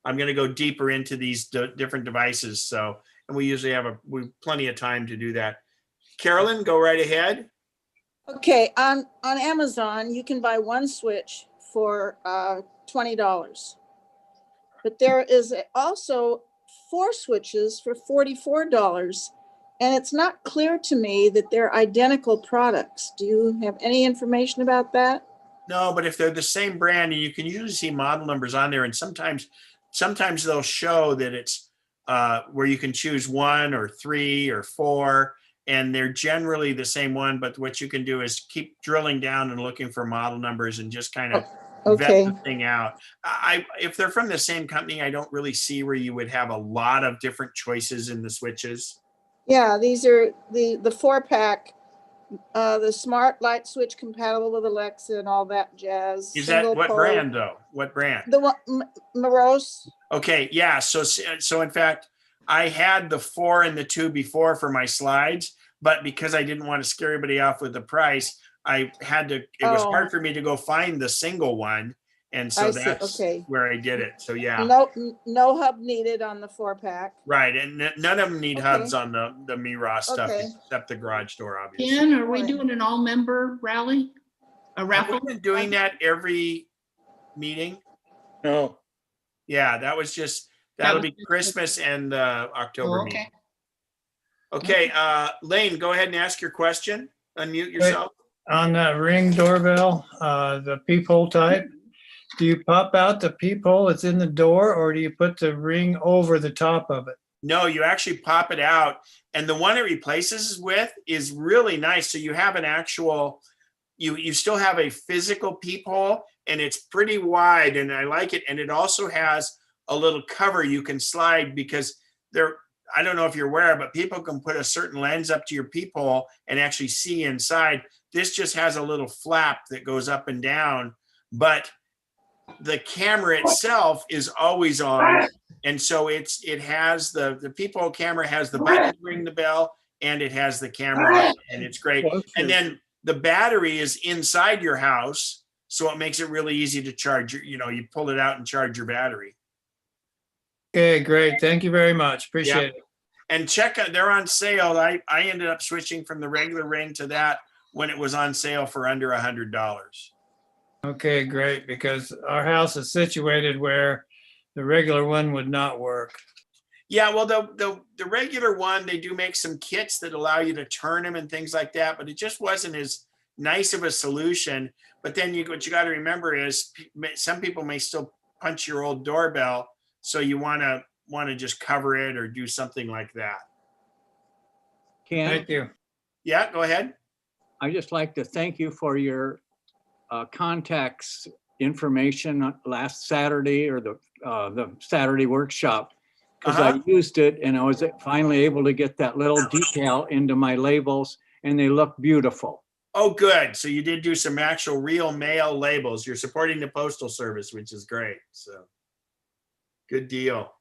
I'm going to go deeper into these different devices. So, and we usually have plenty of time to do that. Carolyn, go right ahead. Okay, on Amazon, you can buy one switch for $20. But there is also 4 switches for $44. And it's not clear to me that they're identical products. Do you have any information about that? No, but if they're the same brand, and you can usually see model numbers on there, and sometimes they'll show that it's where you can choose 1 or 3 or 4, and they're generally the same one. But what you can do is keep drilling down and looking for model numbers and just kind of vet Okay. the thing out. If they're from the same company, I don't really see where you would have a lot of different choices in the switches. Yeah, these are the 4-pack, the smart light switch compatible with Alexa and all that jazz. Is that Single what pole. brand though? What brand? The one, Morose. Okay, yeah. So in fact, I had the 4 and the 2 before for my slides, but because I didn't want to scare everybody off with the price, I had to. It was Oh. hard for me to go find the single one, and so I see, that's okay. where I did it. So yeah, No hub needed on the 4-pack. right. And none of them need Okay. hubs on the Miros stuff Okay. except the garage door, obviously. Ken, are we doing an all-member rally? A Have raffle? we been doing that every meeting? No, Yeah, that was just that'll be Christmas and October Oh, meeting. okay. Okay, Lane, go ahead and ask your question. Unmute yourself. On that Ring doorbell, the peephole type, do you pop out the peephole that's in the door, or do you put the ring over the top of it? No, you actually pop it out, and the one it replaces with is really nice. So you have an actual, you still have a physical peephole, and it's pretty wide, and I like it. And it also has a little cover you can slide, because there, I don't know if you're aware, but people can put a certain lens up to your peephole and actually see inside. This just has a little flap that goes up and down, but the camera itself is always on. And so it has the peephole camera has the button to ring the bell, and it has the camera on, and it's great. And then the battery is inside your house, so it makes it really easy to charge. You pull it out and charge your battery. Okay, great. Thank you very much. Appreciate it. And check out, they're on sale. I ended up switching from the regular Ring to that when it was on sale for under $100. Okay, great, because our house is situated where the regular one would not work. Yeah, well, the regular one, they do make some kits that allow you to turn them and things like that, but it just wasn't as nice of a solution. But then what you got to remember is some people may still punch your old doorbell, so you want to just cover it or do something like that. Ken, Thank you. Yeah, go ahead. I'd just like to thank you for your contacts information last Saturday, or the Saturday workshop, because I used it and I was finally able to get that little decal into my labels, and they look beautiful. Oh, good. So you did do some actual real mail labels. You're supporting the Postal Service, which is great. So good deal.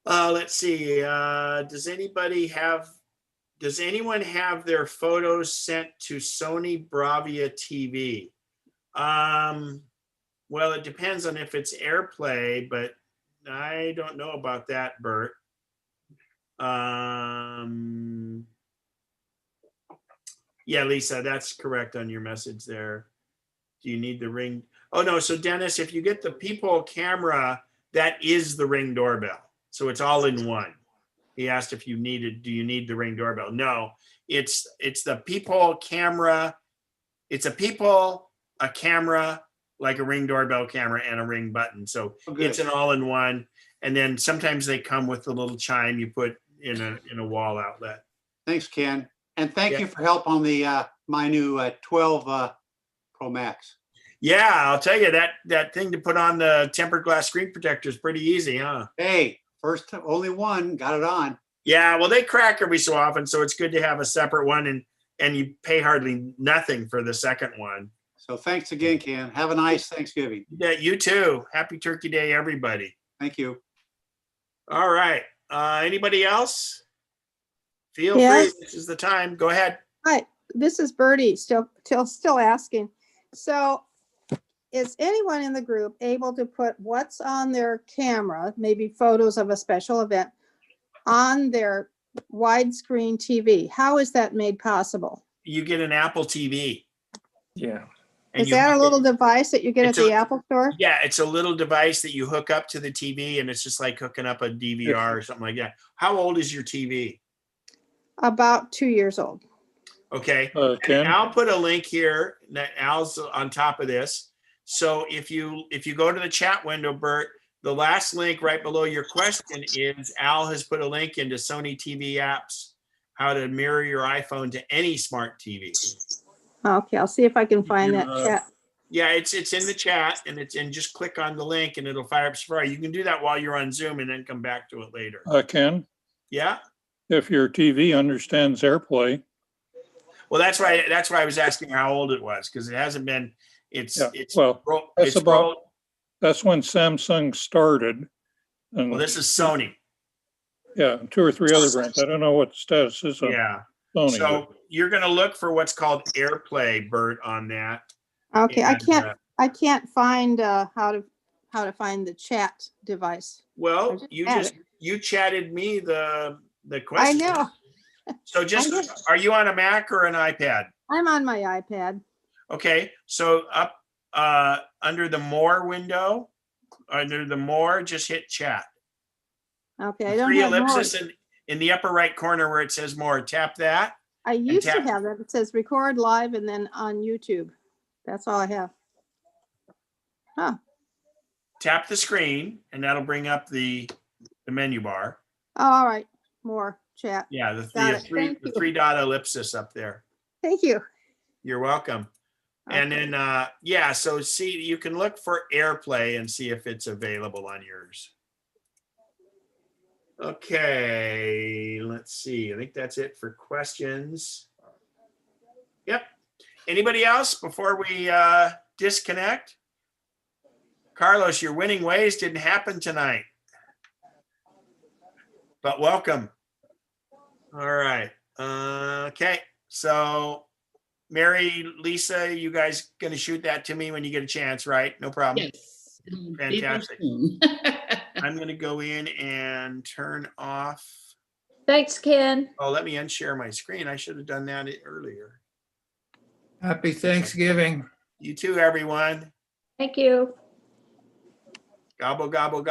Let's see. Does anyone have their photos sent to Sony Bravia TV? Well, it depends on if it's AirPlay, but I don't know about that, Bert. Yeah, Lisa, that's correct on your message there. Do you need the Ring? Oh, no. So Dennis, if you get the peephole camera, that is the Ring doorbell. So it's all in one. He asked if do you need the Ring doorbell? No, it's the peephole camera. It's a peephole, a camera, like a Ring doorbell camera, and a Ring button. So it's an all-in-one. And then sometimes they come with the little chime you put in a wall outlet. Thanks, Ken. And thank you for help on the my new 12 Pro Max. Yeah, I'll tell you, that thing to put on the tempered glass screen protector is pretty easy, huh? Hey, only one, got it on. Yeah, well, they crack every so often, so it's good to have a separate one, and you pay hardly nothing for the second one. So thanks again, Ken. Have a nice Thanksgiving. Yeah, you too. Happy Turkey Day, everybody. Thank you. All right. Anybody else? Feel Yes. free. This is the time. Go ahead. Hi, this is Bertie, still asking. So is anyone in the group able to put what's on their camera, maybe photos of a special event, on their widescreen TV? How is that made possible? You get an Apple TV. Yeah. And Is that a little device that you get at the Apple store? Yeah, it's a little device that you hook up to the TV, and it's just like hooking up a DVR or something like that. How old is your TV? About 2 years old. Okay. Ken? And I'll put a link here. Al's on top of this. So if you go to the chat window, Bert, the last link right below your question is Al has put a link into Sony TV apps, how to mirror your iPhone to any smart TV. Okay, I'll see if I can find that Yeah. chat. Yeah, it's in the chat, and just click on the link and it'll fire up Safari. You can do that while you're on Zoom and then come back to it later. Ken, Yeah. if your TV understands AirPlay, Well, that's why I was asking how old it was, because it hasn't been. That's when Samsung started. And Well, this is Sony. Yeah, 2 or 3 other brands. I don't know what the status is on Yeah. Sony. So you're going to look for what's called AirPlay, Bert, on that. Okay, And, I can't find how to find the chat device. Well, you chatted me the question. I know. So are you on a Mac or an iPad? I'm on my iPad. Okay, so up under the More window, just hit chat. Okay, I don't Three have more. ellipsis in the upper right corner where it says More. Tap that. I used to have that. It says record live and then on YouTube. That's all I have. Huh. Tap the screen and that'll bring up the menu bar. Oh, all right. More chat. Yeah, the three dot ellipsis up there. Thank you. You're welcome. Okay. And then, so see, you can look for AirPlay and see if it's available on yours. Okay, let's see. I think that's it for questions. Yep. Anybody else before we disconnect? Carlos, your winning ways didn't happen tonight, but welcome. All right. Okay. So Mary, Lisa, you guys going to shoot that to me when you get a chance, right? No problem. Yes. Fantastic. I'm going to go in and turn off. Thanks, Ken. Oh, let me unshare my screen. I should have done that earlier. Happy Thanksgiving. You too, everyone. Thank you. Gobble, gobble, gobble.